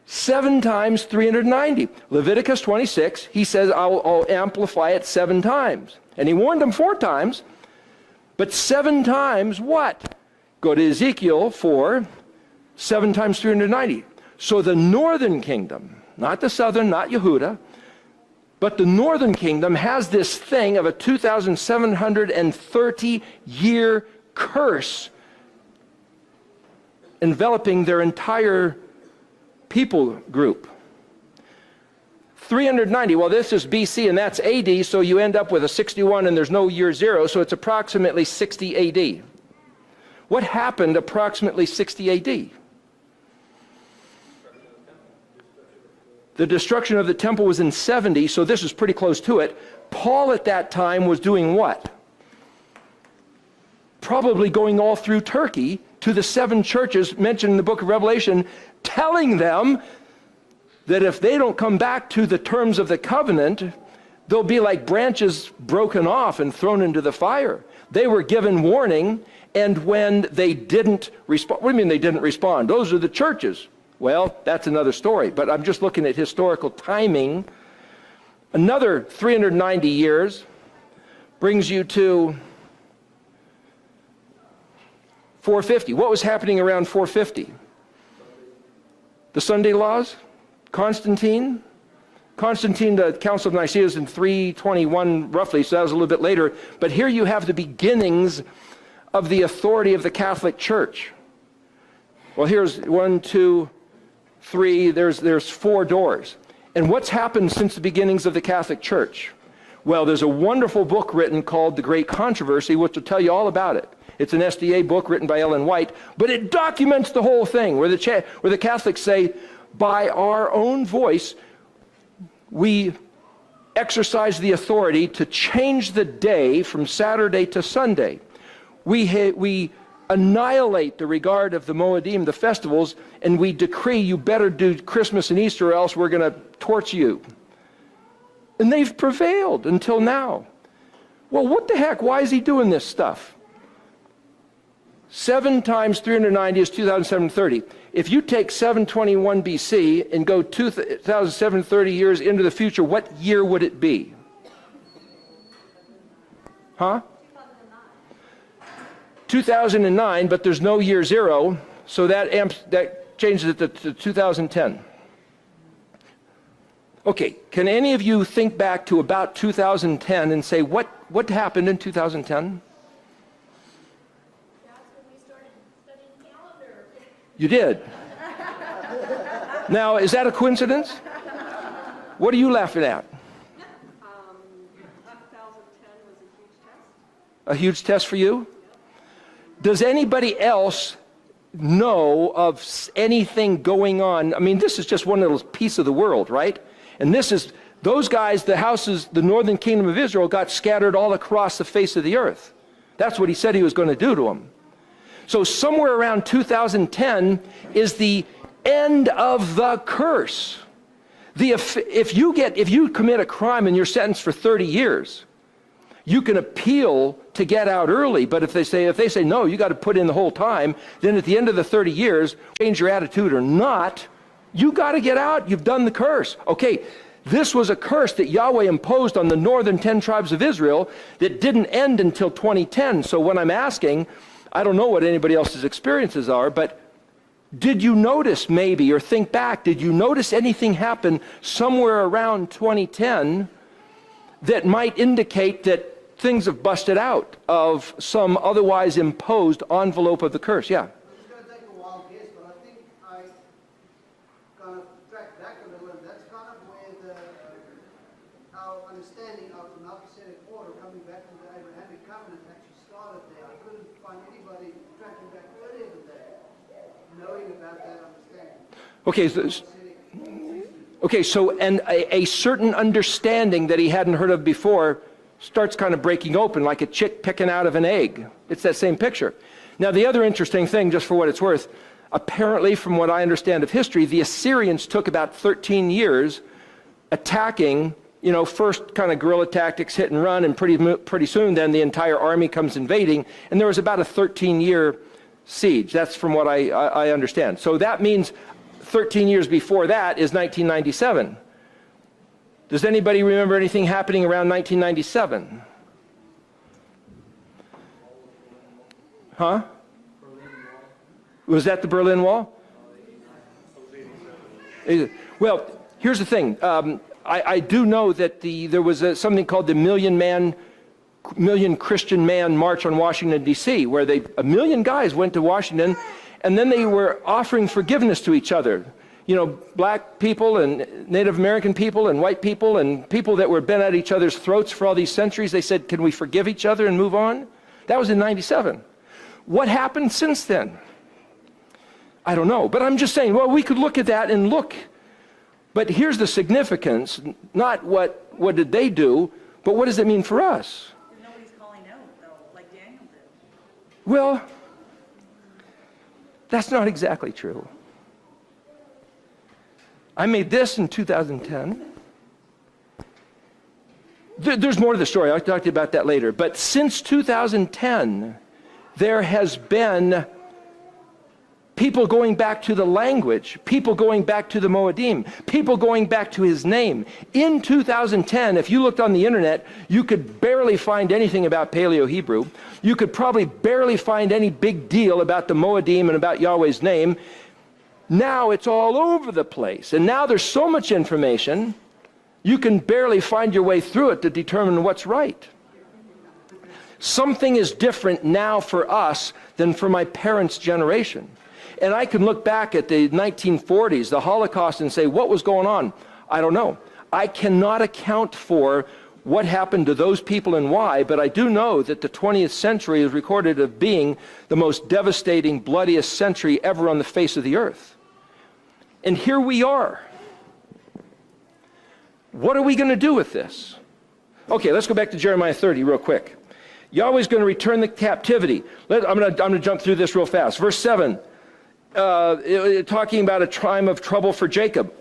7 times 390. Leviticus 26, he says, I'll amplify it 7 times. And he warned them 4 times. But 7 times what? Go to Ezekiel 4, 7 times 390. So the northern kingdom, not the southern, not Yehuda, but the northern kingdom has this thing of a 2,730-year curse enveloping their entire people group. 390, well, this is BC and that's AD, so you end up with a 61 and there's no year 0, so it's approximately 60 AD. What happened approximately 60 AD? The destruction of the temple was in 70, so this is pretty close to it. Paul at that time was doing what? Probably going all through Turkey to the 7 churches mentioned in the book of Revelation, telling them that if they don't come back to the terms of the covenant, they'll be like branches broken off and thrown into the fire. They were given warning, and when they didn't respond, what do you mean they didn't respond? Those are the churches. Well, that's another story, but I'm just looking at historical timing. Another 390 years brings you to 450. What was happening around 450? The Sunday laws? Constantine, the Council of Nicaea is in 321 roughly, so that was a little bit later. But here you have the beginnings of the authority of the Catholic Church. Well, here's 1, 2, 3, there's 4 doors. And what's happened since the beginnings of the Catholic Church? Well, there's a wonderful book written called The Great Controversy, which will tell you all about it. It's an SDA book written by Ellen White, but it documents the whole thing, where the Catholics say, by our own voice, we exercise the authority to change the day from Saturday to Sunday. We annihilate the regard of the Moedim, the festivals, and we decree you better do Christmas and Easter or else we're going to torch you. And they've prevailed until now. Well, what the heck? Why is he doing this stuff? 7 times 390 is 2,730. If you take 721 BC and go 2,730 years into the future, what year would it be? Huh? 2009, but there's no year 0, so that changes it to 2010. Okay, can any of you think back to about 2010 and say, what happened in 2010? You did. Now, is that a coincidence? What are you laughing at? 2010 was a huge test. A huge test for you? Does anybody else know of anything going on? I mean, this is just one little piece of the world, right? And this is, those guys, the houses, the northern kingdom of Israel got scattered all across the face of the earth. That's what he said he was going to do to them. So somewhere around 2010 is the end of the curse. If you commit a crime and you're sentenced for 30 years, you can appeal to get out early. But if they say no, you got to put in the whole time, then at the end of the 30 years, change your attitude or not, you got to get out. You've done the curse. Okay, this was a curse that Yahweh imposed on the northern 10 tribes of Israel that didn't end until 2010. So when I'm asking, I don't know what anybody else's experiences are, but did you notice maybe, or think back, did you notice anything happen somewhere around 2010 that might indicate that things have busted out of some otherwise imposed envelope of the curse? Yeah. It's going to take a wild guess, but I think I kind of track back a little, and that's kind of where our understanding of the Melchizedek order coming back to the Abrahamic covenant actually started there. I couldn't find anybody tracking back earlier than that, knowing about that understanding. Okay, so and a certain understanding that he hadn't heard of before starts kind of breaking open like a chick picking out of an egg. It's that same picture. Now, the other interesting thing, just for what it's worth, apparently from what I understand of history, the Assyrians took about 13 years attacking, first kind of guerrilla tactics, hit and run, and pretty soon then the entire army comes invading, and there was about a 13-year siege. That's from what I understand. So that means 13 years before that is 1997. Does anybody remember anything happening around 1997? Huh? Was that the Berlin Wall? Well, here's the thing. I do know that there was something called the Million Christian Man March on Washington, D.C., where 1 million guys went to Washington, and then they were offering forgiveness to each other. You know, black people and Native American people and white people and people that were bent at each other's throats for all these centuries. They said, can we forgive each other and move on? That was in 97. What happened since then? I don't know. But I'm just saying, well, we could look at that and look. But here's the significance, not what did they do, but what does it mean for us? Nobody's calling out, though, like Daniel did. Well, that's not exactly true. I made this in 2010. There's more to the story. I'll talk to you about that later. But since 2010, there has been people going back to the language, people going back to the Moedim, people going back to his name. In 2010, if you looked on the internet, you could barely find anything about Paleo-Hebrew. You could probably barely find any big deal about the Moedim and about Yahweh's name. Now it's all over the place. And now there's so much information, you can barely find your way through it to determine what's right. Something is different now for us than for my parents' generation. And I can look back at the 1940s, the Holocaust, and say, what was going on? I don't know. I cannot account for what happened to those people and why, but I do know that the 20th century is recorded as being the most devastating, bloodiest century ever on the face of the earth. And here we are. What are we going to do with this? Okay, let's go back to Jeremiah 30 real quick. Yahweh's going to return the captivity. I'm going to jump through this real fast. Verse 7, talking about a time of trouble for Jacob.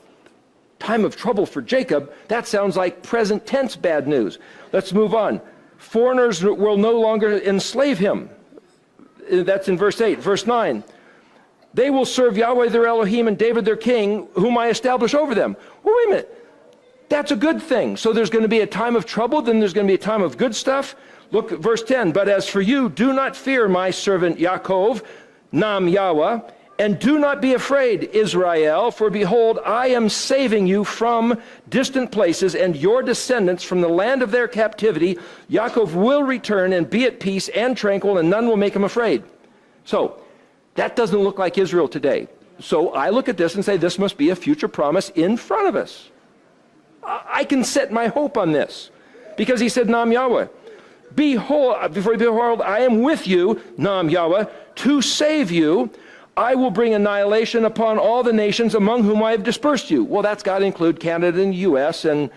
Time of trouble for Jacob? That sounds like present tense bad news. Let's move on. Foreigners will no longer enslave him. That's in verse 8. Verse 9. They will serve Yahweh their Elohim and David their king, whom I establish over them. Well, wait a minute. That's a good thing. So there's going to be a time of trouble, then there's going to be a time of good stuff. Look at verse 10. But as for you, do not fear my servant Yaakov, Nam Yahweh, and do not be afraid, Israel, for behold, I am saving you from distant places and your descendants from the land of their captivity. Yaakov will return and be at peace and tranquil, and none will make him afraid. So, that doesn't look like Israel today. So I look at this and say, this must be a future promise in front of us. I can set my hope on this. Because he said, Nam Yahweh. Behold, I am with you, Nam Yahweh, to save you. I will bring annihilation upon all the nations among whom I have dispersed you. Well, that's got to include Canada and the U.S. and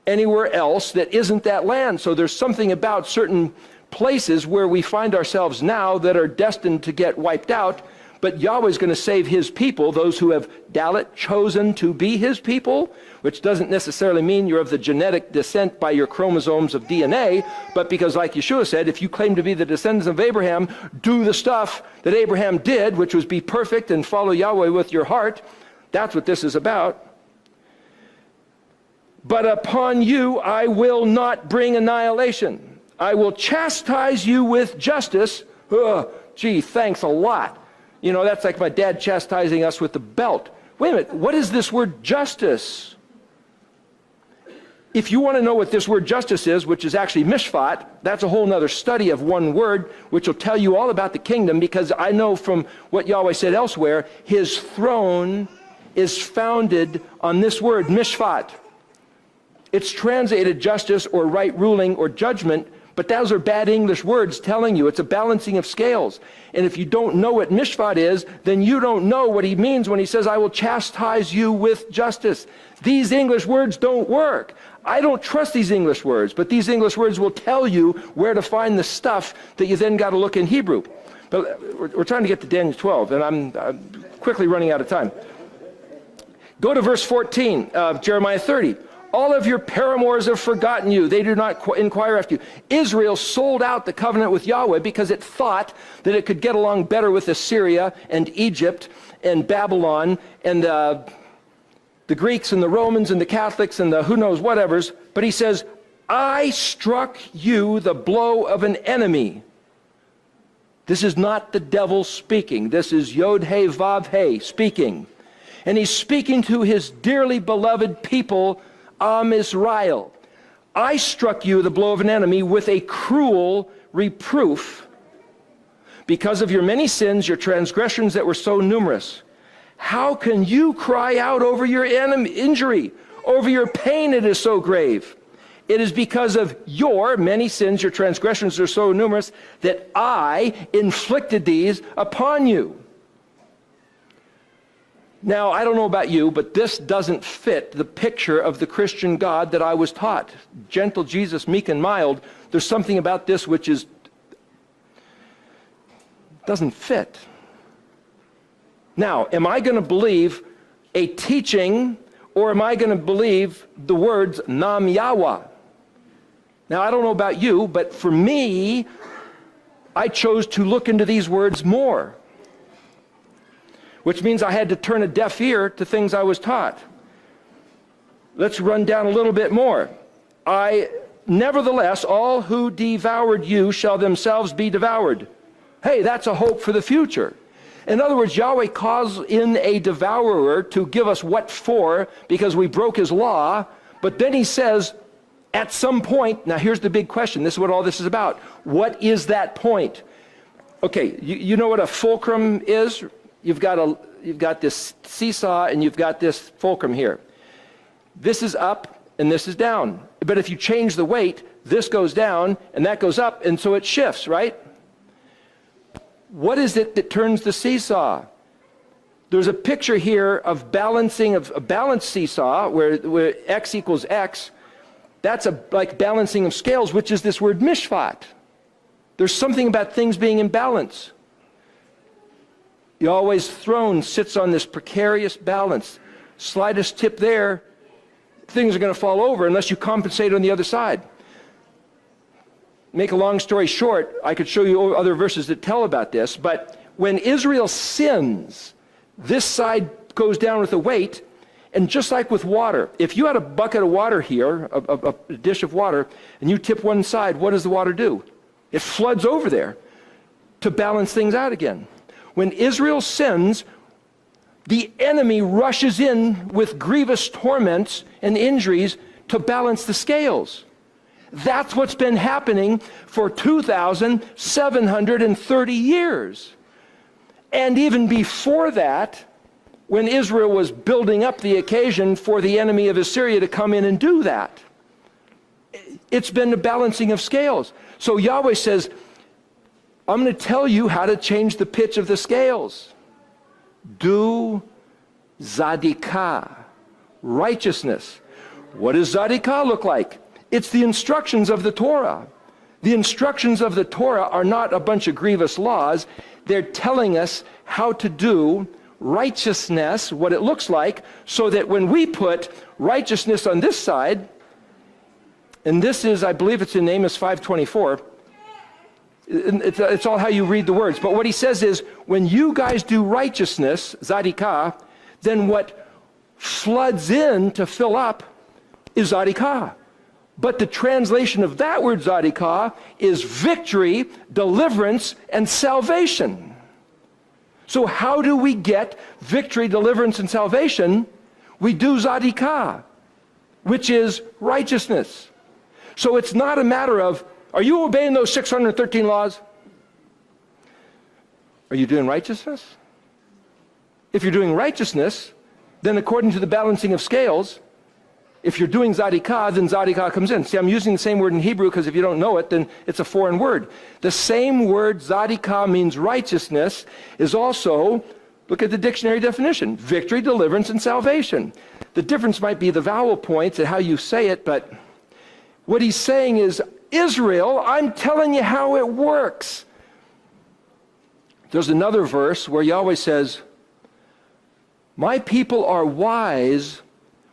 anywhere else that isn't that land. So there's something about certain places where we find ourselves now that are destined to get wiped out, but Yahweh's going to save his people, those who have Dalit chosen to be his people, which doesn't necessarily mean you're of the genetic descent by your chromosomes of DNA, but because, like Yeshua said, if you claim to be the descendants of Abraham, do the stuff that Abraham did, which was be perfect and follow Yahweh with your heart. That's what this is about. But upon you I will not bring annihilation. I will chastise you with justice. Gee, thanks a lot. You know, that's like my dad chastising us with the belt. Wait a minute, what is this word justice? If you want to know what this word justice is, which is actually mishpat, that's a whole nother study of one word, which will tell you all about the kingdom, because I know from what Yahweh said elsewhere, his throne is founded on this word, mishpat. It's translated justice or right ruling or judgment, but those are bad English words telling you it's a balancing of scales. And if you don't know what mishpat is, then you don't know what he means when he says, I will chastise you with justice. These English words don't work. I don't trust these English words, but these English words will tell you where to find the stuff that you then got to look in Hebrew. But we're trying to get to Daniel 12, and I'm quickly running out of time. Go to verse 14 of Jeremiah 30. All of your paramours have forgotten you. They do not inquire after you. Israel sold out the covenant with Yahweh because it thought that it could get along better with Assyria and Egypt and Babylon and the Greeks and the Romans and the Catholics and the who knows whatevers. But he says, I struck you the blow of an enemy. This is not the devil speaking. This is Yod-He Vav-He speaking. And he's speaking to his dearly beloved people, Am Israel. I struck you the blow of an enemy with a cruel reproof because of your many sins, your transgressions that were so numerous. How can you cry out over your injury, over your pain it is so grave? It is because of your many sins, your transgressions are so numerous, that I inflicted these upon you. Now, I don't know about you, but this doesn't fit the picture of the Christian God that I was taught. Gentle Jesus, meek and mild. There's something about this which doesn't fit. Now, am I going to believe a teaching, or am I going to believe the words Nam Yahweh? Now, I don't know about you, but for me, I chose to look into these words more, which means I had to turn a deaf ear to things I was taught. Let's run down a little bit more. Nevertheless, all who devoured you shall themselves be devoured. Hey, that's a hope for the future. In other words, Yahweh calls in a devourer to give us what for, because we broke his law, but then he says, at some point, now here's the big question, this is what all this is about. What is that point? Okay, you know what a fulcrum is? You've got this seesaw and you've got this fulcrum here. This is up and this is down. But if you change the weight, this goes down and that goes up, and so it shifts, right? What is it that turns the seesaw? There's a picture here of balancing, of a balanced seesaw where x equals x. That's like balancing of scales, which is this word mishpat. There's something about things being in balance. Yahweh's throne sits on this precarious balance. Slightest tip there, things are going to fall over unless you compensate on the other side. Make a long story short, I could show you other verses that tell about this, but when Israel sins, this side goes down with the weight, and just like with water, if you had a bucket of water here, a dish of water, and you tip one side, what does the water do? It floods over there to balance things out again. When Israel sins, the enemy rushes in with grievous torments and injuries to balance the scales. That's what's been happening for 2,730 years. And even before that, when Israel was building up the occasion for the enemy of Assyria to come in and do that, it's been the balancing of scales. So Yahweh says, I'm going to tell you how to change the pitch of the scales. Do zadikah, righteousness. What does zadikah look like? It's the instructions of the Torah. The instructions of the Torah are not a bunch of grievous laws. They're telling us how to do righteousness, what it looks like, so that when we put righteousness on this side, and this is, I believe it's in Amos 5:24, it's all how you read the words. But what he says is, when you guys do righteousness, zadikah, then what floods in to fill up is zadikah. But the translation of that word zadikah is victory, deliverance, and salvation. So how do we get victory, deliverance, and salvation? We do zadikah, which is righteousness. So it's not a matter of, are you obeying those 613 laws? Are you doing righteousness? If you're doing righteousness, then according to the balancing of scales, if you're doing zadikah, then zadikah comes in. See, I'm using the same word in Hebrew because if you don't know it, then it's a foreign word. The same word, zadikah, means righteousness, is also, look at the dictionary definition, victory, deliverance, and salvation. The difference might be the vowel points and how you say it, but what he's saying is, Israel, I'm telling you how it works. There's another verse where Yahweh says, my people are wise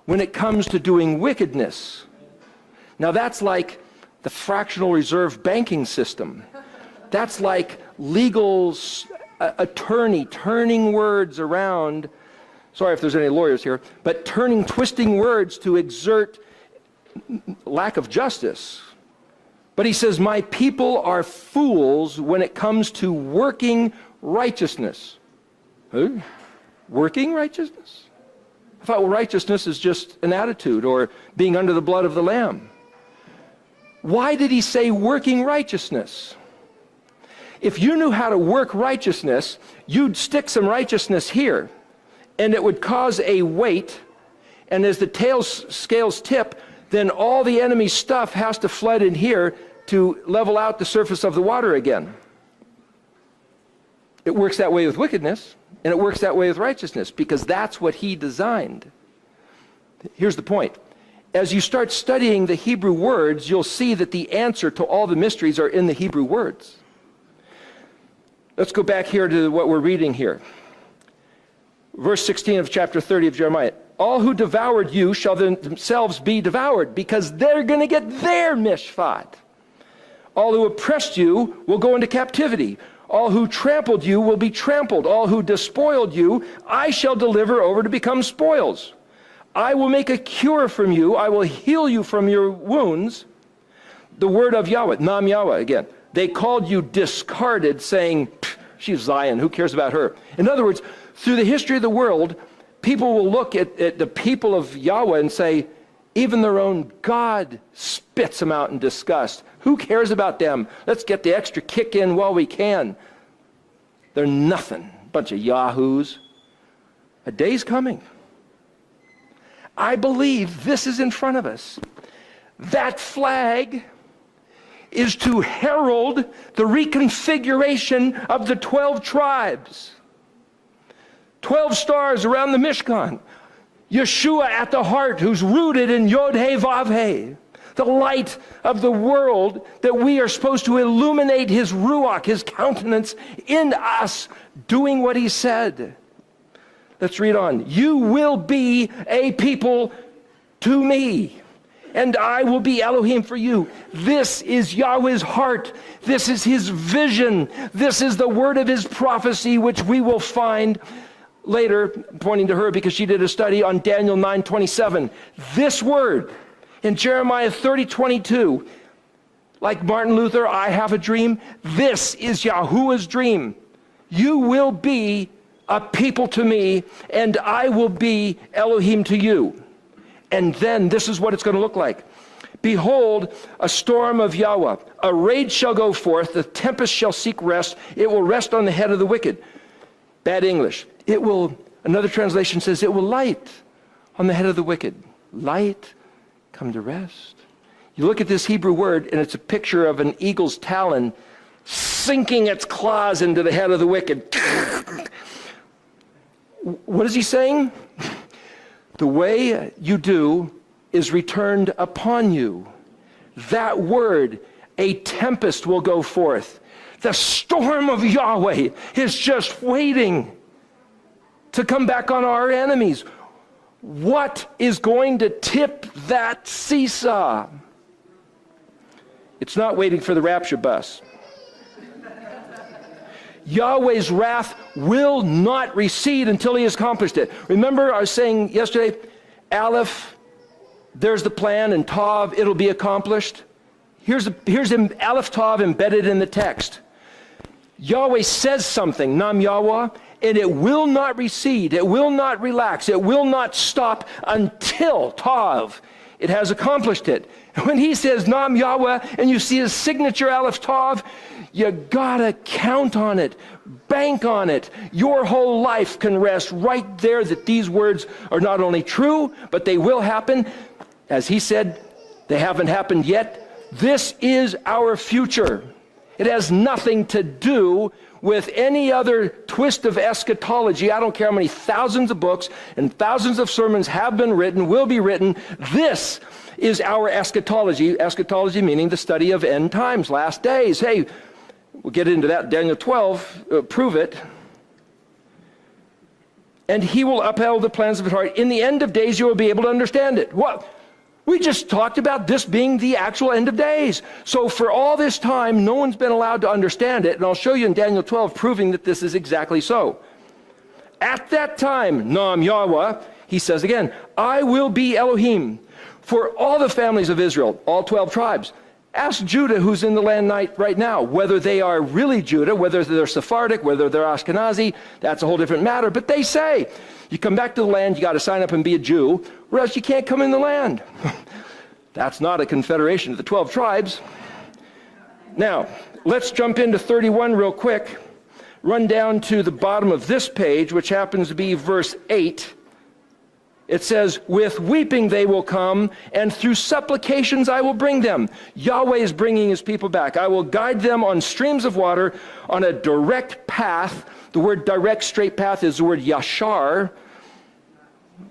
when it comes to doing wickedness. Now that's like the fractional reserve banking system. That's like legal attorney turning words around. Sorry if there's any lawyers here, but twisting words to exert lack of justice. But he says, my people are fools when it comes to working righteousness. Huh? Working righteousness? I thought, well, righteousness is just an attitude or being under the blood of the Lamb. Why did he say working righteousness? If you knew how to work righteousness, you'd stick some righteousness here, and it would cause a weight, and as the scales tip, then all the enemy's stuff has to flood in here to level out the surface of the water again. It works that way with wickedness, and it works that way with righteousness, because that's what he designed. Here's the point. As you start studying the Hebrew words, you'll see that the answer to all the mysteries are in the Hebrew words. Let's go back here to what we're reading here. Verse 16 of chapter 30 of Jeremiah. All who devoured you shall themselves be devoured, because they're going to get their mishpat. All who oppressed you will go into captivity. All who trampled you will be trampled. All who despoiled you, I shall deliver over to become spoils. I will make a cure from you. I will heal you from your wounds. The word of Yahweh, Nam Yahweh again. They called you discarded, saying, she's Zion, who cares about her? In other words, through the history of the world, people will look at the people of Yahweh and say, even their own God spits them out in disgust. Who cares about them? Let's get the extra kick in while we can. They're nothing. Bunch of yahoos. A day's coming. I believe this is in front of us. That flag is to herald the reconfiguration of the 12 tribes. 12 stars around the Mishkan. Yeshua at the heart, who's rooted in Yod-Heh Vav-Heh. The light of the world, that we are supposed to illuminate his Ruach, his countenance in us, doing what he said. Let's read on. You will be a people to me, and I will be Elohim for you. This is Yahweh's heart. This is his vision. This is the word of his prophecy, which we will find later, pointing to her because she did a study on Daniel 9:27. This word in Jeremiah 30:22, like Martin Luther, I have a dream. This is Yahuwah's dream. You will be a people to me, and I will be Elohim to you. And then this is what it's going to look like. Behold, a storm of Yahweh. A rage shall go forth. The tempest shall seek rest. It will rest on the head of the wicked. Bad English. It will, another translation says, it will light on the head of the wicked. Light, come to rest. You look at this Hebrew word, and it's a picture of an eagle's talon sinking its claws into the head of the wicked. What is he saying? The way you do is returned upon you. That word, a tempest will go forth. The storm of Yahweh is just waiting to come back on our enemies. What is going to tip that seesaw? It's not waiting for the rapture bus. Yahweh's wrath will not recede until he has accomplished it. Remember, I was saying yesterday, Aleph, there's the plan, and Tav, it'll be accomplished. Here's Aleph Tav embedded in the text. Yahweh says something, Nam Yahweh, and it will not recede, it will not relax, it will not stop until Tav, it has accomplished it. And when he says Nam Yahweh, and you see his signature Aleph Tav, you gotta count on it, bank on it. Your whole life can rest right there that these words are not only true, but they will happen. As he said, they haven't happened yet. This is our future. It has nothing to do with any other twist of eschatology. I don't care how many thousands of books and thousands of sermons have been written, will be written. This is our eschatology. Eschatology meaning the study of end times, last days. Hey, we'll get into that, Daniel 12, prove it. And he will uphold the plans of his heart. In the end of days, you will be able to understand it. What? We just talked about this being the actual end of days. So for all this time, no one's been allowed to understand it. And I'll show you in Daniel 12, proving that this is exactly so. At that time, Nam Yahweh, he says again, I will be Elohim for all the families of Israel, all 12 tribes. Ask Judah who's in the land right now, whether they are really Judah, whether they're Sephardic, whether they're Ashkenazi, that's a whole different matter. But they say, you come back to the land, you got to sign up and be a Jew, or else you can't come in the land. That's not a confederation of the 12 tribes. Now, let's jump into 31 real quick. Run down to the bottom of this page, which happens to be verse 8. It says, with weeping they will come, and through supplications I will bring them. Yahweh is bringing his people back. I will guide them on streams of water, on a direct path. The word direct, straight path is the word yashar,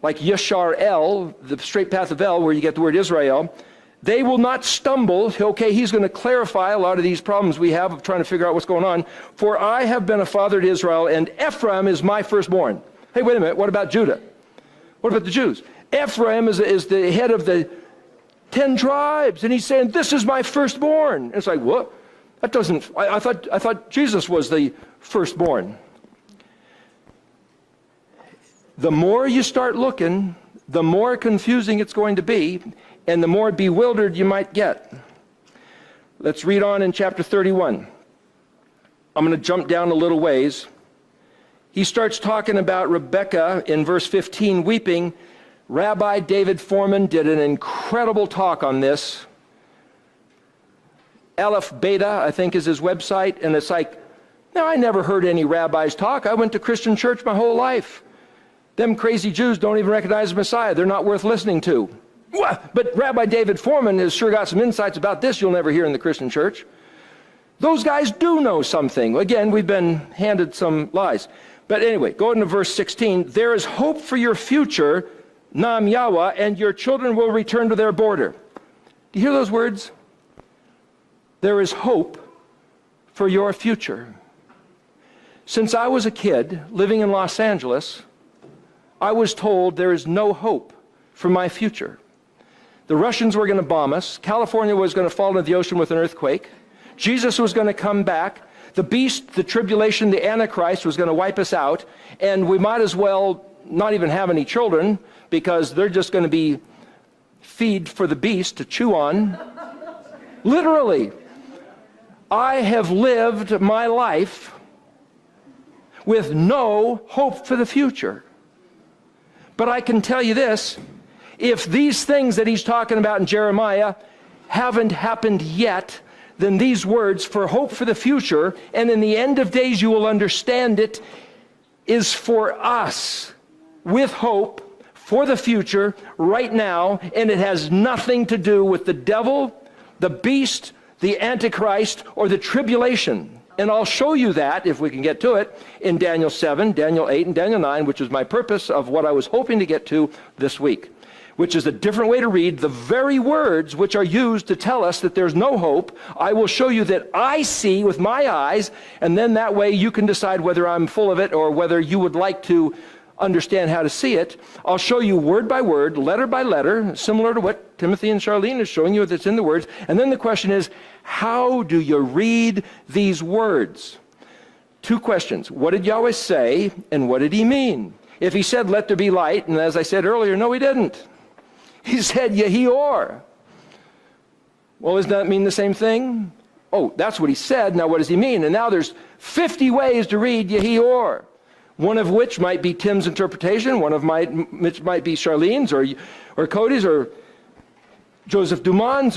like Yashar El, the straight path of El, where you get the word Israel. They will not stumble. Okay, he's going to clarify a lot of these problems we have of trying to figure out what's going on. For I have been a father to Israel, and Ephraim is my firstborn. Hey, wait a minute, what about Judah? What about the Jews? Ephraim is the head of the 10 tribes, and he's saying, this is my firstborn. And it's like, what? That doesn't, I thought Jesus was the firstborn. The more you start looking, the more confusing it's going to be, and the more bewildered you might get. Let's read on in chapter 31. I'm going to jump down a little ways. He starts talking about Rebekah in verse 15 weeping. Rabbi David Foreman did an incredible talk on this. Aleph Beta, I think, is his website. And it's like, now I never heard any rabbis talk. I went to Christian church my whole life. Them crazy Jews don't even recognize the Messiah. They're not worth listening to. But Rabbi David Foreman has sure got some insights about this you'll never hear in the Christian church. Those guys do know something. Again, we've been handed some lies. But anyway, go into verse 16. There is hope for your future, Nam Yahweh, and your children will return to their border. Do you hear those words? There is hope for your future. Since I was a kid living in Los Angeles, I was told there is no hope for my future. The Russians were going to bomb us. California was going to fall into the ocean with an earthquake. Jesus was going to come back. The beast, the tribulation, the Antichrist was going to wipe us out. And we might as well not even have any children because they're just going to be feed for the beast to chew on. Literally. I have lived my life with no hope for the future. But I can tell you this, if these things that he's talking about in Jeremiah haven't happened yet, then these words, for hope for the future, and in the end of days you will understand it, is for us, with hope for the future, right now, and it has nothing to do with the devil, the beast, the Antichrist, or the tribulation. And I'll show you that, if we can get to it, in Daniel 7, Daniel 8, and Daniel 9, which is my purpose of what I was hoping to get to this week, which is a different way to read the very words which are used to tell us that there's no hope. I will show you that I see with my eyes, and then that way you can decide whether I'm full of it or whether you would like to understand how to see it. I'll show you word by word, letter by letter, similar to what Timothy and Charlene is showing you that's in the words. And then the question is, how do you read these words? Two questions. What did Yahweh say, and what did he mean? If he said, let there be light, and as I said earlier, no, he didn't. He said, Yehi or. Well, does that mean the same thing? Oh, that's what he said. Now, what does he mean? And now there's 50 ways to read Yehi or. One of which might be Tim's interpretation, one of which might be Charlene's or Cody's or Joseph Dumont's.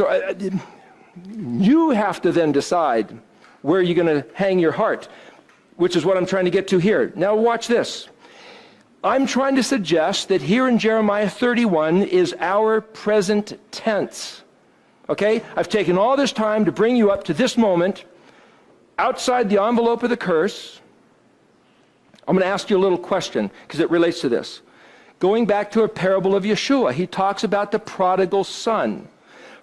You have to then decide where you're going to hang your heart, which is what I'm trying to get to here. Now watch this. I'm trying to suggest that here in Jeremiah 31 is our present tense. Okay? I've taken all this time to bring you up to this moment, outside the envelope of the curse. I'm going to ask you a little question because it relates to this. Going back to a parable of Yeshua, he talks about the prodigal son.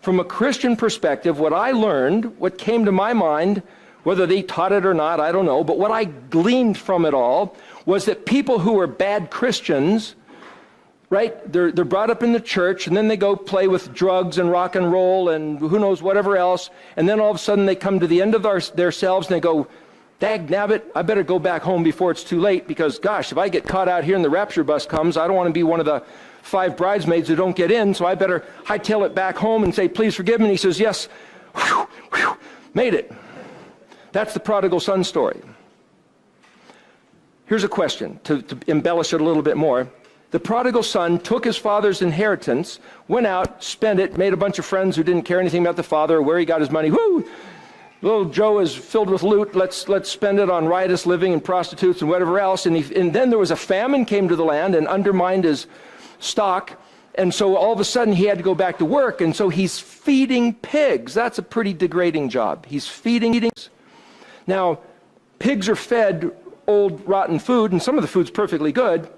From a Christian perspective, what I learned, what came to my mind, whether they taught it or not, I don't know, but what I gleaned from it all was that people who are bad Christians, right, they're brought up in the church and then they go play with drugs and rock and roll and who knows whatever else, and then all of a sudden they come to the end of their selves and they go, dag nabbit, I better go back home before it's too late because, gosh, if I get caught out here and the rapture bus comes, I don't want to be one of the 5 bridesmaids who don't get in, so I better hightail it back home and say, please forgive me. And he says, yes, Whew, whew, made it. That's the prodigal son story. Here's a question to embellish it a little bit more. The prodigal son took his father's inheritance, went out, spent it, made a bunch of friends who didn't care anything about the father or where he got his money. Woo! Little Joe is filled with loot. Let's spend it on riotous living and prostitutes and whatever else. And then there was a famine came to the land and undermined his stock. And so all of a sudden he had to go back to work. And so he's feeding pigs. That's a pretty degrading job. He's feeding pigs. Now, pigs are fed old rotten food, and some of the food's perfectly good,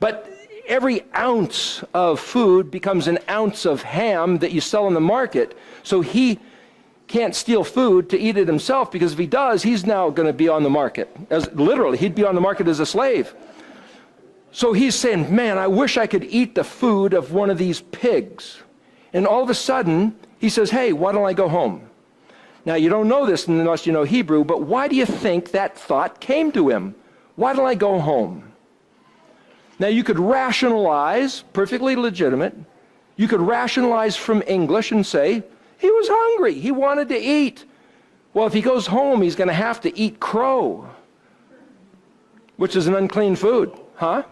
but every ounce of food becomes an ounce of ham that you sell in the market. So he can't steal food to eat it himself, because if he does, he's now going to be on the market. Literally, he'd be on the market as a slave. So he's saying, man, I wish I could eat the food of one of these pigs. And all of a sudden, he says, hey, why don't I go home? Now, you don't know this unless you know Hebrew, but why do you think that thought came to him? Why don't I go home? Now, you could rationalize, perfectly legitimate, you could rationalize from English and say, he was hungry, he wanted to eat. Well, if he goes home, he's going to have to eat crow, which is an unclean food. Huh?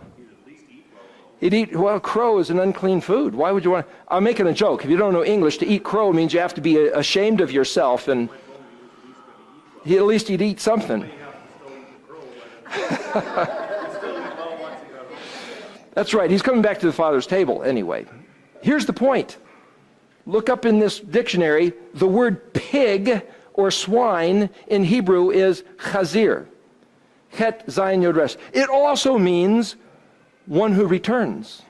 Well, crow is an unclean food. Why would you want to? I'm making a joke. If you don't know English, to eat crow means you have to be ashamed of yourself, and at least you'd eat something. That's right. He's coming back to the Father's table anyway. Here's the point. Look up in this dictionary. The word pig or swine in Hebrew is chazir. Het zayin yod resh. It also means one who returns.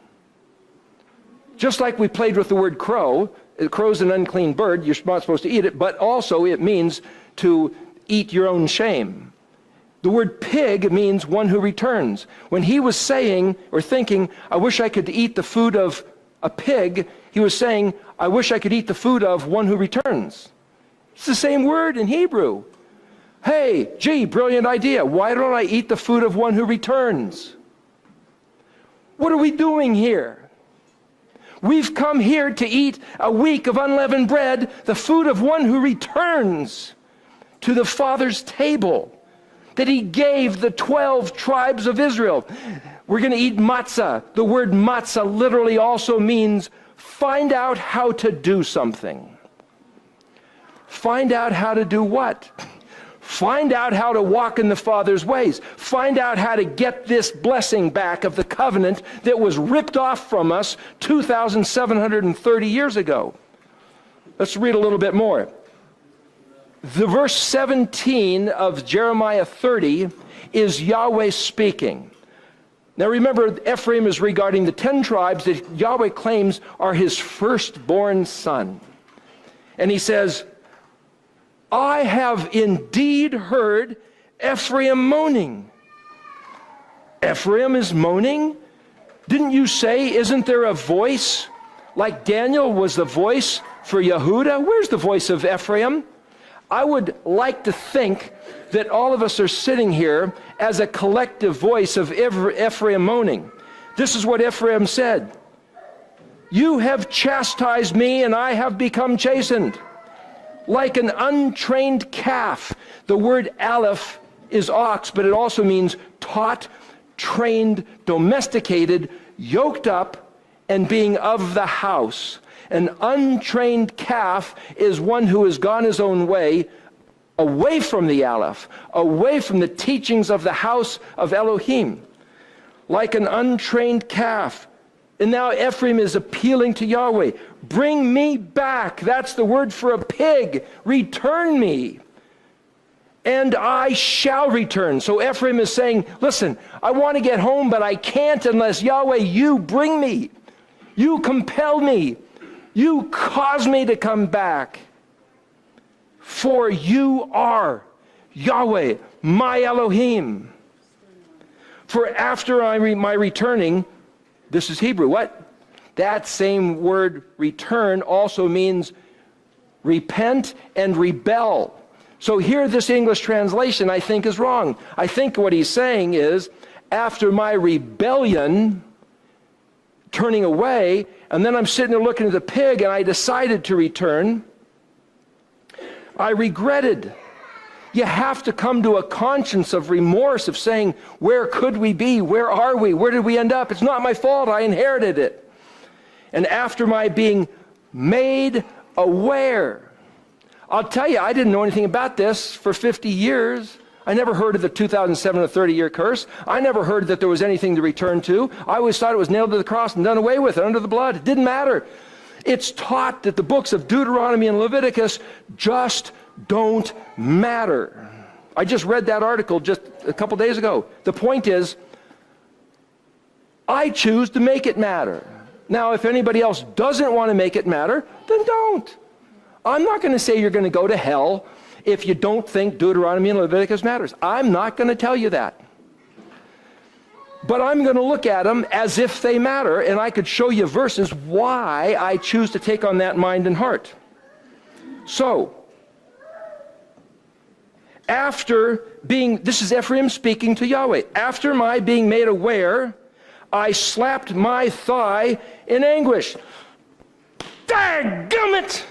Just like we played with the word crow, crow's an unclean bird, you're not supposed to eat it, but also it means to eat your own shame. The word pig means one who returns. When he was saying or thinking, I wish I could eat the food of a pig, he was saying, I wish I could eat the food of one who returns. It's the same word in Hebrew. Hey, gee, brilliant idea. Why don't I eat the food of one who returns? What are we doing here? We've come here to eat a week of unleavened bread, the food of one who returns to the Father's table that he gave the 12 tribes of Israel. We're going to eat matzah. The word matzah literally also means find out how to do something. Find out how to do what? Find out how to walk in the Father's ways. Find out how to get this blessing back of the covenant that was ripped off from us 2,730 years ago. Let's read a little bit more. The verse 17 of Jeremiah 30 is Yahweh speaking. Now remember, Ephraim is regarding the 10 tribes that Yahweh claims are his firstborn son. And he says, I have indeed heard Ephraim moaning. Ephraim is moaning? Didn't you say, isn't there a voice? Like Daniel was the voice for Yehuda? Where's the voice of Ephraim? I would like to think that all of us are sitting here as a collective voice of Ephraim moaning. This is what Ephraim said. You have chastised me and I have become chastened. Like an untrained calf. The word aleph is ox, but it also means taught, trained, domesticated, yoked up, and being of the house. An untrained calf is one who has gone his own way, away from the aleph, away from the teachings of the house of Elohim. Like an untrained calf. And now Ephraim is appealing to Yahweh. Bring me back. That's the word for a pig. Return me. And I shall return. So Ephraim is saying, listen, I want to get home, but I can't unless Yahweh, you bring me. You compel me. You cause me to come back. For you are Yahweh, my Elohim. For after my returning, this is Hebrew. What? That same word return also means repent and rebel. So here this English translation I think is wrong. I think what he's saying is, after my rebellion, turning away, and then I'm sitting there looking at the pig and I decided to return, I regretted. You have to come to a conscience of remorse, of saying, where could we be? Where are we? Where did we end up? It's not my fault. I inherited it. And after my being made aware, I'll tell you, I didn't know anything about this for 50 years. I never heard of the 2007 or 30-year curse. I never heard that there was anything to return to. I always thought it was nailed to the cross and done away with, under the blood. It didn't matter. It's taught that the books of Deuteronomy and Leviticus just don't matter. I just read that article just a couple days ago. The point is, I choose to make it matter. Now, if anybody else doesn't want to make it matter, then don't. I'm not going to say you're going to go to hell if you don't think Deuteronomy and Leviticus matters. I'm not going to tell you that. But I'm going to look at them as if they matter, and I could show you verses why I choose to take on that mind and heart. So, this is Ephraim speaking to Yahweh. After my being made aware, I slapped my thigh in anguish. Dadgummit!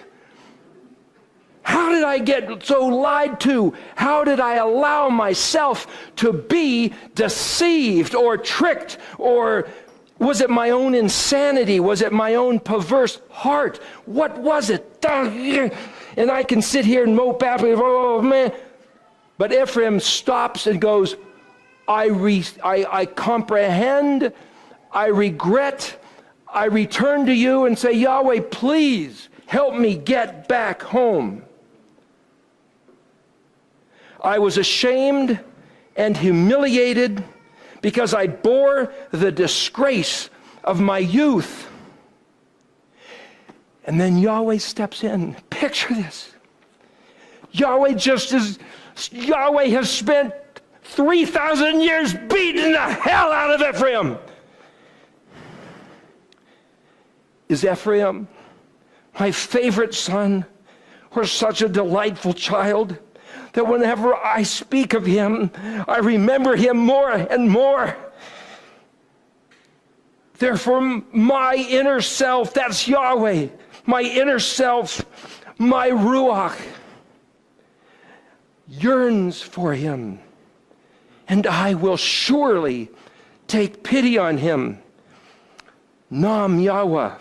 How did I get so lied to? How did I allow myself to be deceived or tricked? Or was it my own insanity? Was it my own perverse heart? What was it? And I can sit here and mope after, oh man. But Ephraim stops and goes, I comprehend, I regret, I return to you and say, Yahweh, please help me get back home. I was ashamed and humiliated because I bore the disgrace of my youth. And then Yahweh steps in. Picture this. Yahweh has spent 3,000 years beating the hell out of Ephraim. Is Ephraim my favorite son, or such a delightful child, that whenever I speak of him, I remember him more and more. Therefore, my inner self, that's Yahweh, my inner self, my Ruach, yearns for him, and I will surely take pity on him. Nam Yahweh.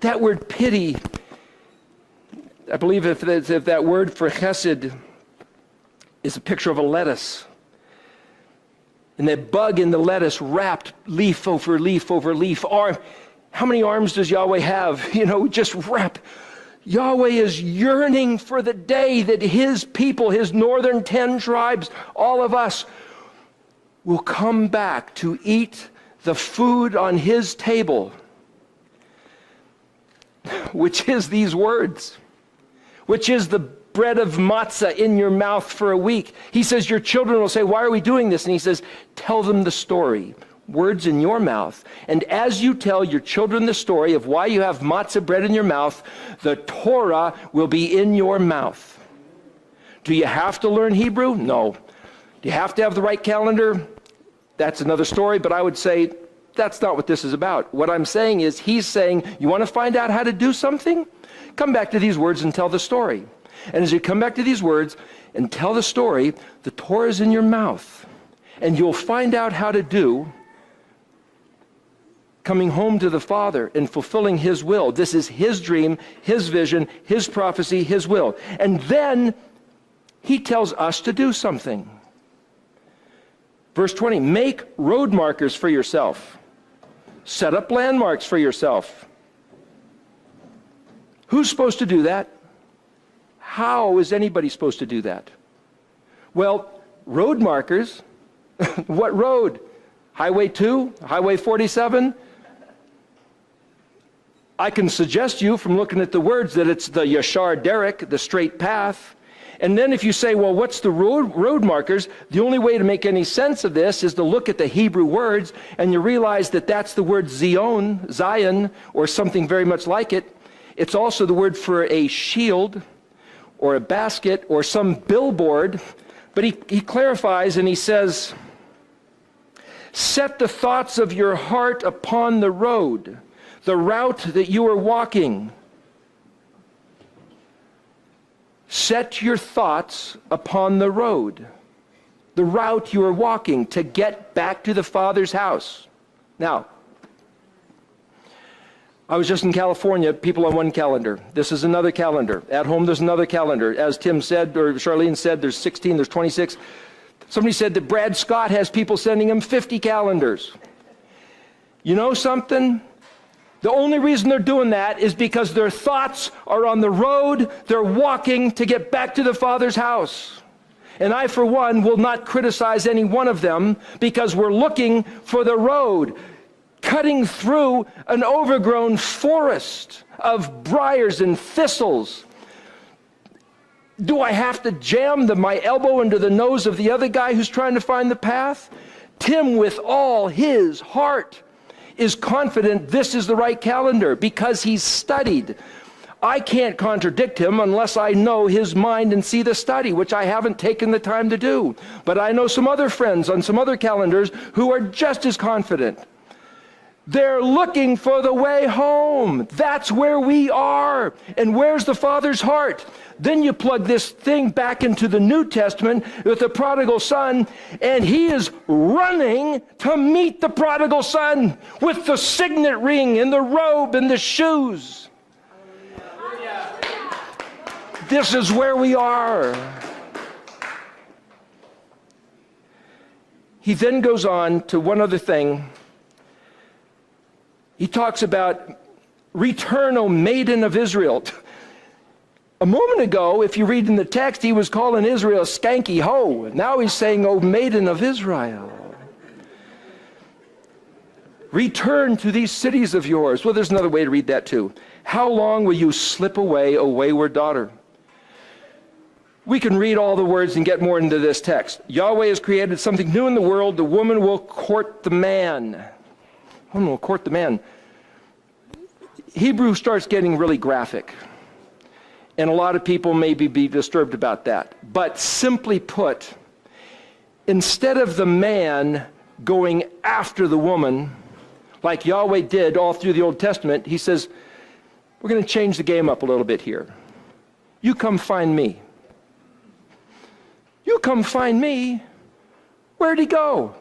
That word pity, I believe if that word for chesed is a picture of a lettuce. And that bug in the lettuce wrapped leaf over leaf over leaf. How many arms does Yahweh have? Just wrap. Yahweh is yearning for the day that his people, his northern 10 tribes, all of us, will come back to eat the food on his table, which is these words, which is the bread of matzah in your mouth for a week. He says, your children will say, why are we doing this? And he says, tell them the story, words in your mouth. And as you tell your children the story of why you have matzah bread in your mouth, the Torah will be in your mouth. Do you have to learn Hebrew? No. Do you have to have the right calendar? That's another story, but I would say that's not what this is about. What I'm saying is, he's saying, you want to find out how to do something? Come back to these words and tell the story. And as you come back to these words and tell the story, the Torah is in your mouth. And you'll find out how to do coming home to the Father and fulfilling his will. This is his dream, his vision, his prophecy, his will. And then he tells us to do something. Verse 20, make road markers for yourself. Set up landmarks for yourself. Who's supposed to do that? How is anybody supposed to do that? Well, road markers. What road? Highway 2? Highway 47? I can suggest you from looking at the words that it's the Yashar Derek, the straight path. And then if you say, well, what's the road markers? The only way to make any sense of this is to look at the Hebrew words, and you realize that that's the word Zion, or something very much like it. It's also the word for a shield, or a basket, or some billboard. But he clarifies and he says, set the thoughts of your heart upon the road, the route that you are walking. Set your thoughts upon the road, the route you are walking to get back to the Father's house. Now, I was just in California, people on one calendar. This is another calendar. At home, there's another calendar. As Tim said, or Charlene said, there's 16, there's 26. Somebody said that Brad Scott has people sending him 50 calendars. You know something? The only reason they're doing that is because their thoughts are on the road they're walking to get back to the Father's house. And I, for one, will not criticize any one of them because we're looking for the road, cutting through an overgrown forest of briars and thistles. Do I have to jam my elbow into the nose of the other guy who's trying to find the path? Tim, with all his heart, is confident this is the right calendar because he's studied. I can't contradict him unless I know his mind and see the study, which I haven't taken the time to do. But I know some other friends on some other calendars who are just as confident. They're looking for the way home. That's where we are. And where's the Father's heart? Then you plug this thing back into the New Testament with the prodigal son, and he is running to meet the prodigal son with the signet ring and the robe and the shoes. This is where we are. He then goes on to one other thing. He talks about, return, O maiden of Israel. A moment ago, if you read in the text, he was calling Israel skanky hoe. Now he's saying, O maiden of Israel. Return to these cities of yours. Well, there's another way to read that too. How long will you slip away, O wayward daughter? We can read all the words and get more into this text. Yahweh has created something new in the world. The woman will court the man. Woman will court the man. Hebrew starts getting really graphic. And a lot of people may be disturbed about that. But simply put, instead of the man going after the woman, like Yahweh did all through the Old Testament, he says, we're going to change the game up a little bit here. You come find me. You come find me. Where'd he go?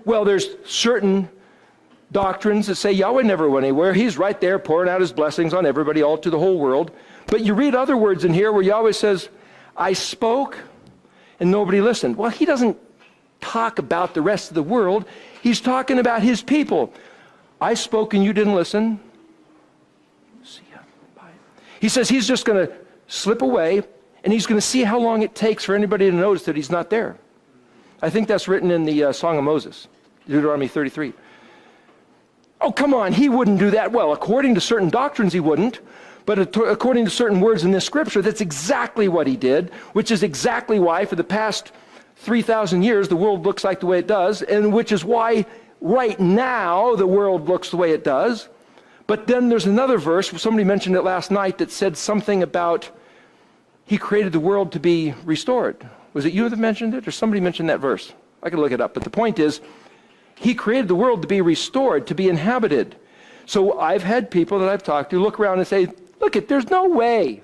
Well, there's certain doctrines that say Yahweh never went anywhere. He's right there pouring out his blessings on everybody, all to the whole world. But you read other words in here where Yahweh says, I spoke and nobody listened. Well, he doesn't talk about the rest of the world. He's talking about his people. I spoke and you didn't listen. See ya. Bye. He says he's just going to slip away and he's going to see how long it takes for anybody to notice that he's not there. I think that's written in the Song of Moses, Deuteronomy 33. Oh, come on, he wouldn't do that. Well, according to certain doctrines, he wouldn't. But according to certain words in this scripture, that's exactly what he did, which is exactly why for the past 3,000 years the world looks like the way it does, and which is why right now the world looks the way it does. But then there's another verse, somebody mentioned it last night, that said something about he created the world to be restored. Was it you that mentioned it, or somebody mentioned that verse? I can look it up, but the point is, he created the world to be restored, to be inhabited. So I've had people that I've talked to look around and say, look, there's no way.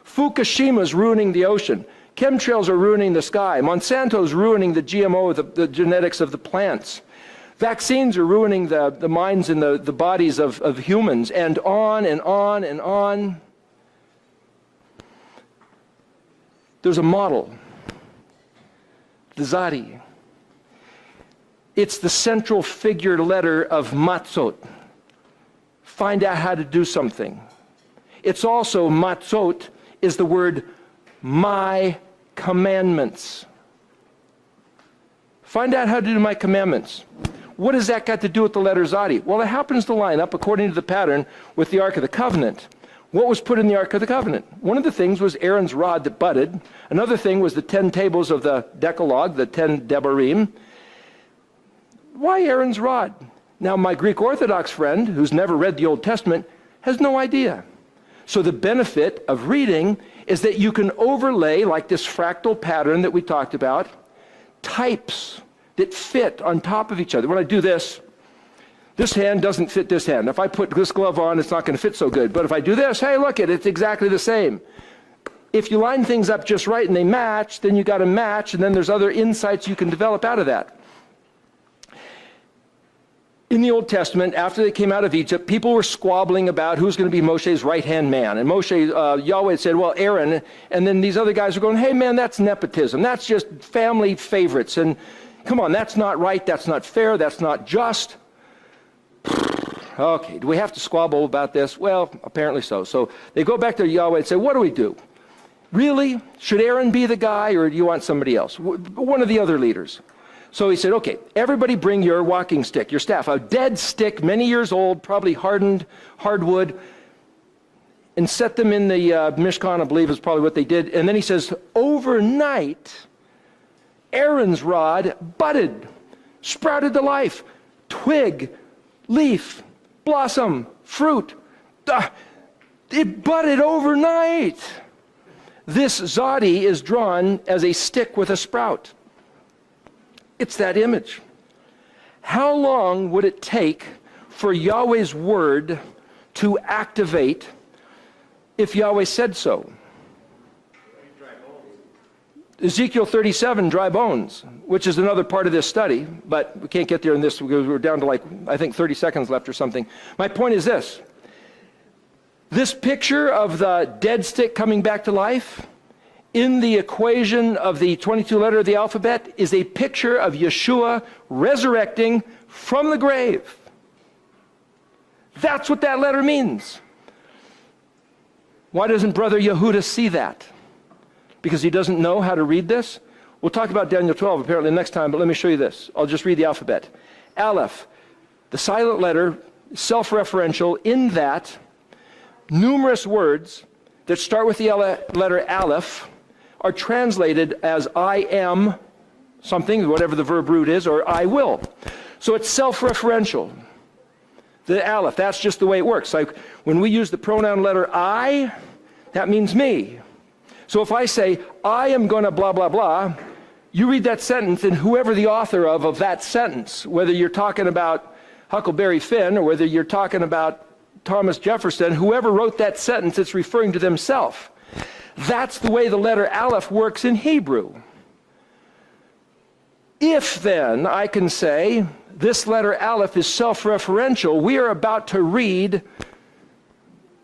Fukushima's ruining the ocean. Chemtrails are ruining the sky. Monsanto's ruining the GMO, the genetics of the plants. Vaccines are ruining the minds and the bodies of humans, and on and on and on. There's a model, the Zadi. It's the central figure letter of matzot. Find out how to do something. It's also, matzot is the word my commandments. Find out how to do my commandments. What has that got to do with the letter Zadi? Well, it happens to line up, according to the pattern, with the Ark of the Covenant. What was put in the Ark of the Covenant? One of the things was Aaron's rod that budded. Another thing was the 10 tables of the Decalogue, the 10 Devarim. Why Aaron's rod? Now, my Greek Orthodox friend, who's never read the Old Testament, has no idea. So the benefit of reading is that you can overlay, like this fractal pattern that we talked about, types that fit on top of each other. When I do this hand doesn't fit this hand. If I put this glove on, it's not going to fit so good. But if I do this, hey, look, it's exactly the same. if you line things up just right and they match, then you got a match, and then there's other insights you can develop out of that. In the Old Testament, after they came out of Egypt, people were squabbling about who's going to be Moshe's right-hand man. And Yahweh said, well, Aaron. And then these other guys were going, hey, man, that's nepotism. That's just family favorites. And come on, that's not right. That's not fair. That's not just. Okay, do we have to squabble about this? Well, apparently so. So they go back to Yahweh and say, what do we do? Really? Should Aaron be the guy, or do you want somebody else? One of the other leaders. So he said, okay, everybody bring your walking stick, your staff, a dead stick, many years old, probably hardened, hardwood, and set them in the Mishkan, I believe is probably what they did. And then he says, overnight, Aaron's rod budded, sprouted to life, twig, leaf, blossom, fruit. It budded overnight. This Zodi is drawn as a stick with a sprout. It's that image. How long would it take for Yahweh's word to activate if Yahweh said so? Ezekiel 37, dry bones, which is another part of this study, but we can't get there in this because we're down to like, I think 30 seconds left or something. My point is this. This picture of the dead stick coming back to life in the equation of the 22 letter of the alphabet is a picture of Yeshua resurrecting from the grave. That's what that letter means. Why doesn't Brother Yehuda see that? Because he doesn't know how to read this? We'll talk about Daniel 12 apparently next time, but let me show you this. I'll just read the alphabet. Aleph, the silent letter, self-referential in that numerous words that start with the letter Aleph are translated as I am something, whatever the verb root is, or I will. So it's self-referential. The Aleph, that's just the way it works. Like when we use the pronoun letter I, that means me. So if I say, I am going to blah, blah, blah, you read that sentence, and whoever the author of that sentence, whether you're talking about Huckleberry Finn or whether you're talking about Thomas Jefferson, whoever wrote that sentence, it's referring to themselves. That's the way the letter Aleph works in Hebrew. If then I can say this letter Aleph is self-referential, we are about to read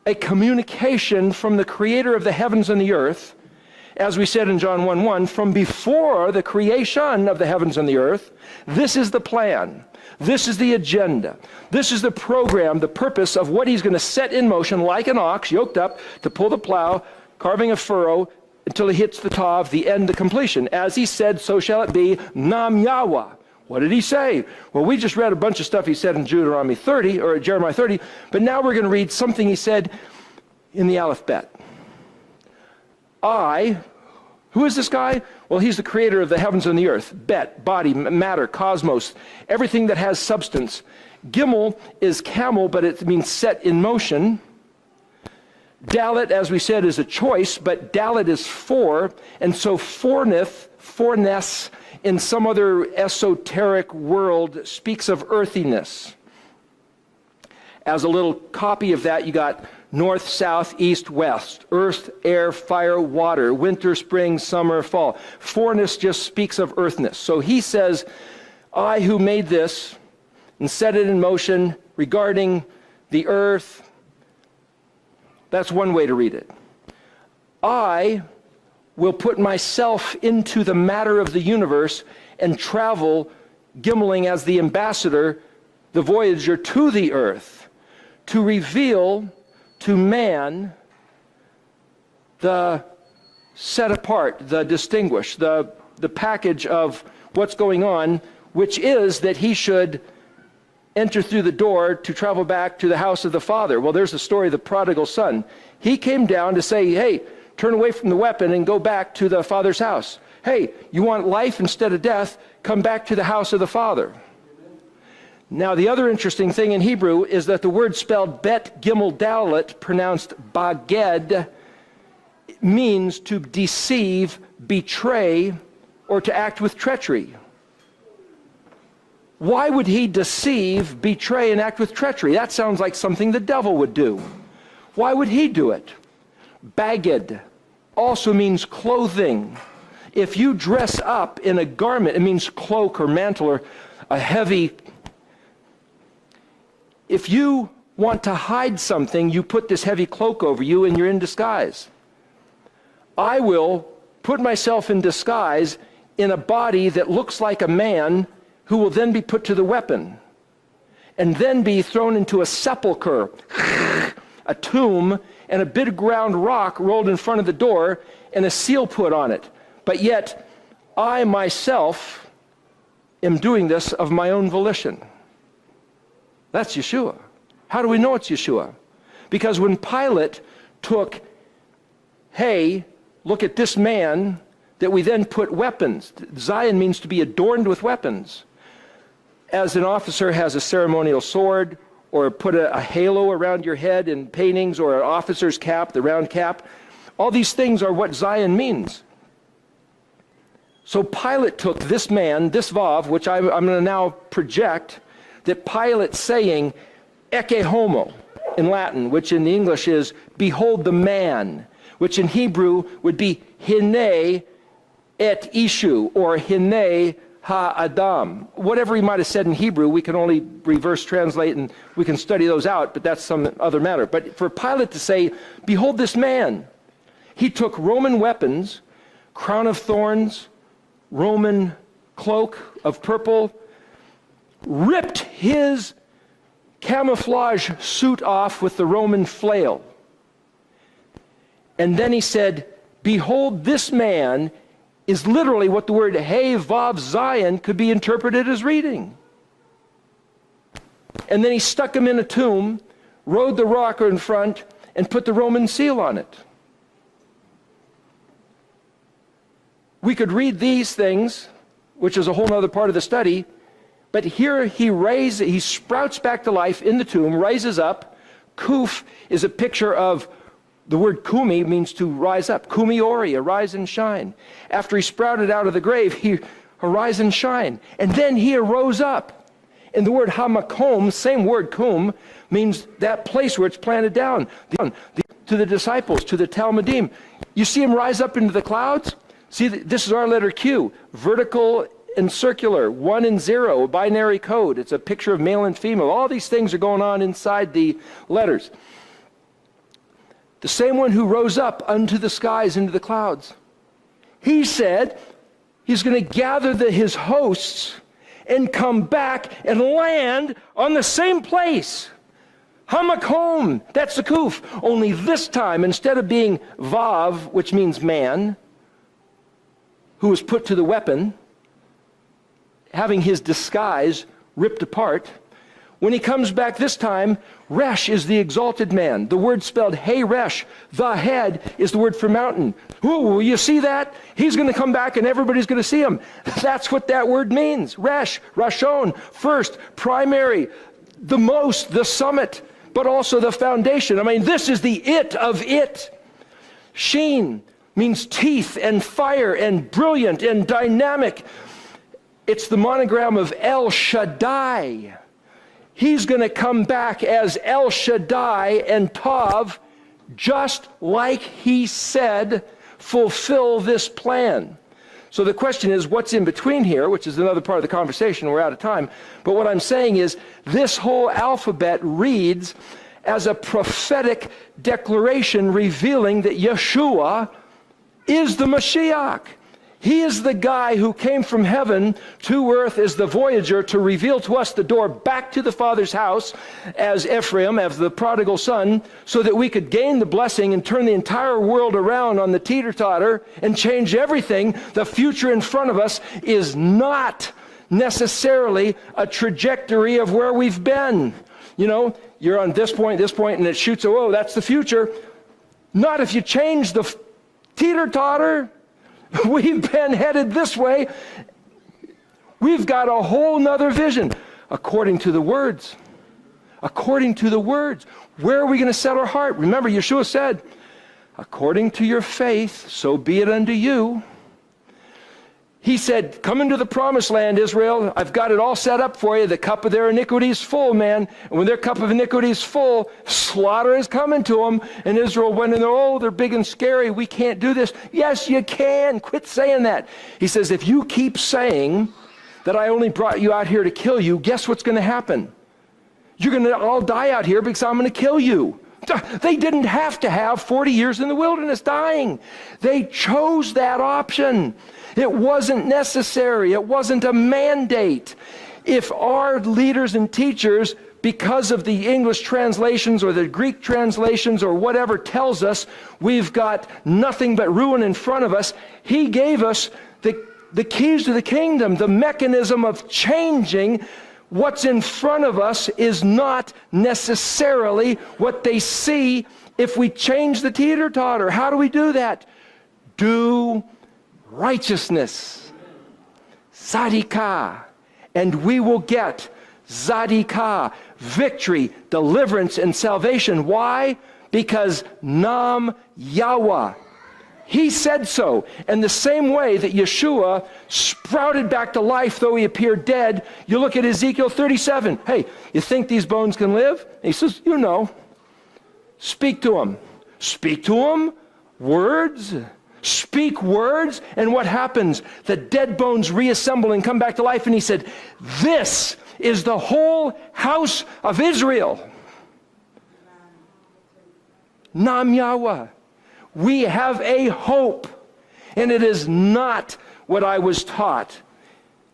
a communication from the creator of the heavens and the earth, as we said in John 1:1, from before the creation of the heavens and the earth. This is the plan. This is the agenda. This is the program, the purpose of what he's going to set in motion like an ox yoked up to pull the plow, carving a furrow until he hits the tav, the end, the completion. As he said, so shall it be, Nam Yahweh. What did he say? Well, we just read a bunch of stuff he said in Deuteronomy 30, or Jeremiah 30, but now we're going to read something he said in the alphabet. Who is this guy? Well, he's the creator of the heavens and the earth. Bet, body, matter, cosmos, everything that has substance. Gimel is camel, but it means set in motion. Dalet, as we said, is a choice, but Dalet is four, and so fourness, in some other esoteric world, speaks of earthiness. As a little copy of that, you got north, south, east, west, earth, air, fire, water, winter, spring, summer, fall. Fourness just speaks of earthness. So he says, I who made this and set it in motion regarding the earth. That's one way to read it. I will put myself into the matter of the universe and travel, gimmeling as the ambassador, the voyager to the earth, to reveal to man the set apart, the distinguished, the package of what's going on, which is that he should enter through the door to travel back to the house of the Father. Well, there's the story of the prodigal son. He came down to say, hey, turn away from the weapon and go back to the Father's house. Hey, you want life instead of death? Come back to the house of the Father. Now, the other interesting thing in Hebrew is that the word spelled Bet Gimel Dalet, pronounced Baged, means to deceive, betray, or to act with treachery. Why would he deceive, betray, and act with treachery? That sounds like something the devil would do. Why would he do it? Baged, also means clothing. If you dress up in a garment, it means cloak or mantle or a heavy. If you want to hide something, you put this heavy cloak over you and you're in disguise. I will put myself in disguise in a body that looks like a man who will then be put to the weapon and then be thrown into a sepulcher, a tomb, and a big round rock rolled in front of the door and a seal put on it. But yet, I myself am doing this of my own volition. That's Yeshua. How do we know it's Yeshua? Because when Pilate took, hey, look at this man, that we then put weapons. Zion means to be adorned with weapons. As an officer has a ceremonial sword, or put a halo around your head in paintings, or an officer's cap, the round cap. All these things are what Zion means. So Pilate took this man, this Vav, which I'm going to now project, that Pilate's saying, ecce homo, in Latin, which in the English is, behold the man, which in Hebrew would be hine et ishu, or hine ha-adam. Whatever he might have said in Hebrew, we can only reverse translate and we can study those out, but that's some other matter. But for Pilate to say, behold this man, he took Roman weapons, crown of thorns, Roman cloak of purple, ripped his camouflage suit off with the Roman flail. And then he said, behold this man, is literally what the word Hey Vav Zion could be interpreted as reading. And then he stuck him in a tomb, rode the rocker in front, and put the Roman seal on it. We could read these things, which is a whole other part of the study, but here he sprouts back to life in the tomb, rises up. Kuf is a picture of, the word kumi means to rise up. Kumi ori, arise and shine. After he sprouted out of the grave, he arise and shine. And then he arose up. And the word hamakom, same word kum, means that place where it's planted down. To the disciples, to the Talmudim. You see him rise up into the clouds? See, this is our letter Q. Vertical and circular, 1 and 0, a binary code. It's a picture of male and female. All these things are going on inside the letters. The same one who rose up unto the skies, into the clouds. He said he's going to gather his hosts and come back and land on the same place. Hamakom, that's the kuf. Only this time, instead of being Vav, which means man, who was put to the weapon, having his disguise ripped apart, when he comes back this time, Resh is the exalted man. The word spelled Hey Resh, the head, is the word for mountain. Ooh, you see that? He's going to come back and everybody's going to see him. That's what that word means. Resh, Rashon, first, primary, the most, the summit, but also the foundation. I mean, this is the it of it. Sheen means teeth and fire and brilliant and dynamic. It's the monogram of El Shaddai. He's going to come back as El Shaddai and Tav, just like he said, fulfill this plan. So the question is, what's in between here, which is another part of the conversation. We're out of time. But what I'm saying is, this whole alphabet reads as a prophetic declaration revealing that Yeshua is the Mashiach. He is the guy who came from heaven to earth as the voyager to reveal to us the door back to the Father's house as Ephraim, as the prodigal son, so that we could gain the blessing and turn the entire world around on the teeter-totter and change everything. The future in front of us is not necessarily a trajectory of where we've been. You know, you're on this point, and it shoots, oh, that's the future. Not if you change the teeter-totter. We've been headed this way. We've got a whole nother vision. According to the words. According to the words. Where are we going to set our heart? Remember, Yeshua said, according to your faith, so be it unto you. He said, come into the promised land, Israel. I've got it all set up for you. The cup of their iniquity is full, man. And when their cup of iniquity is full, slaughter is coming to them. And Israel went in there, oh, they're big and scary. We can't do this. Yes, you can. Quit saying that. He says, if you keep saying that I only brought you out here to kill you, guess what's going to happen? You're going to all die out here because I'm going to kill you. They didn't have to have 40 years in the wilderness dying. They chose that option. It wasn't necessary. It wasn't a mandate. If our leaders and teachers, because of the English translations or the Greek translations or whatever tells us we've got nothing but ruin in front of us, he gave us the keys to the kingdom. The mechanism of changing what's in front of us is not necessarily what they see if we change the teeter-totter. How do we do that? Do righteousness, zadikah, and we will get zadikah, victory, deliverance, and salvation. Why? Because Nam Yahweh. He said so. And the same way that Yeshua sprouted back to life, though he appeared dead, you look at Ezekiel 37. Hey, you think these bones can live? And he says, you know. Speak to them. Speak to them. Words. Speak words, and what happens? The dead bones reassemble and come back to life. And he said, this is the whole house of Israel. Nam Yahweh. We have a hope. And it is not what I was taught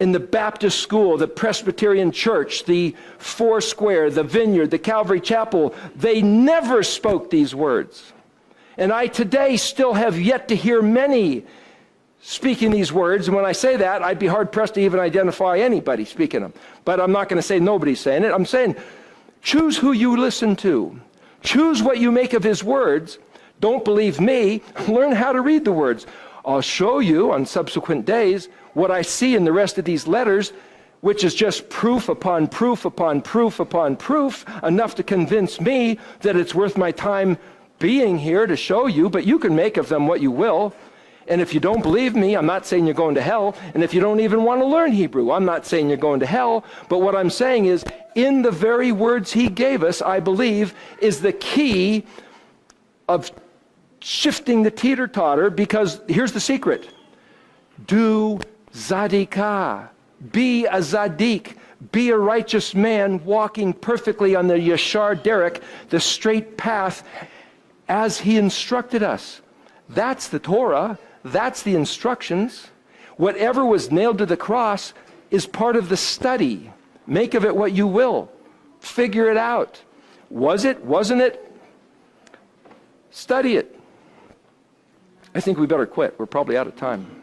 in the Baptist school, the Presbyterian church, the Foursquare, the Vineyard, the Calvary Chapel. They never spoke these words. And I today still have yet to hear many speaking these words. And when I say that, I'd be hard-pressed to even identify anybody speaking them. But I'm not going to say nobody's saying it. I'm saying choose who you listen to. Choose what you make of his words. Don't believe me. Learn how to read the words. I'll show you on subsequent days what I see in the rest of these letters, which is just proof upon proof upon proof upon proof, enough to convince me that it's worth my time being here to show you, but you can make of them what you will. And if you don't believe me, I'm not saying you're going to hell. And if you don't even want to learn Hebrew, I'm not saying you're going to hell. But what I'm saying is, in the very words he gave us, I believe, is the key of shifting the teeter-totter, because here's the secret. Do zadikah. Be a zadik. Be a righteous man walking perfectly on the yashar derek, the straight path, as he instructed us. That's the Torah. That's the instructions. Whatever was nailed to the cross is part of the study. Make of it what you will. Figure it out. Was it? Wasn't it? Study it. I think we better quit. We're probably out of time.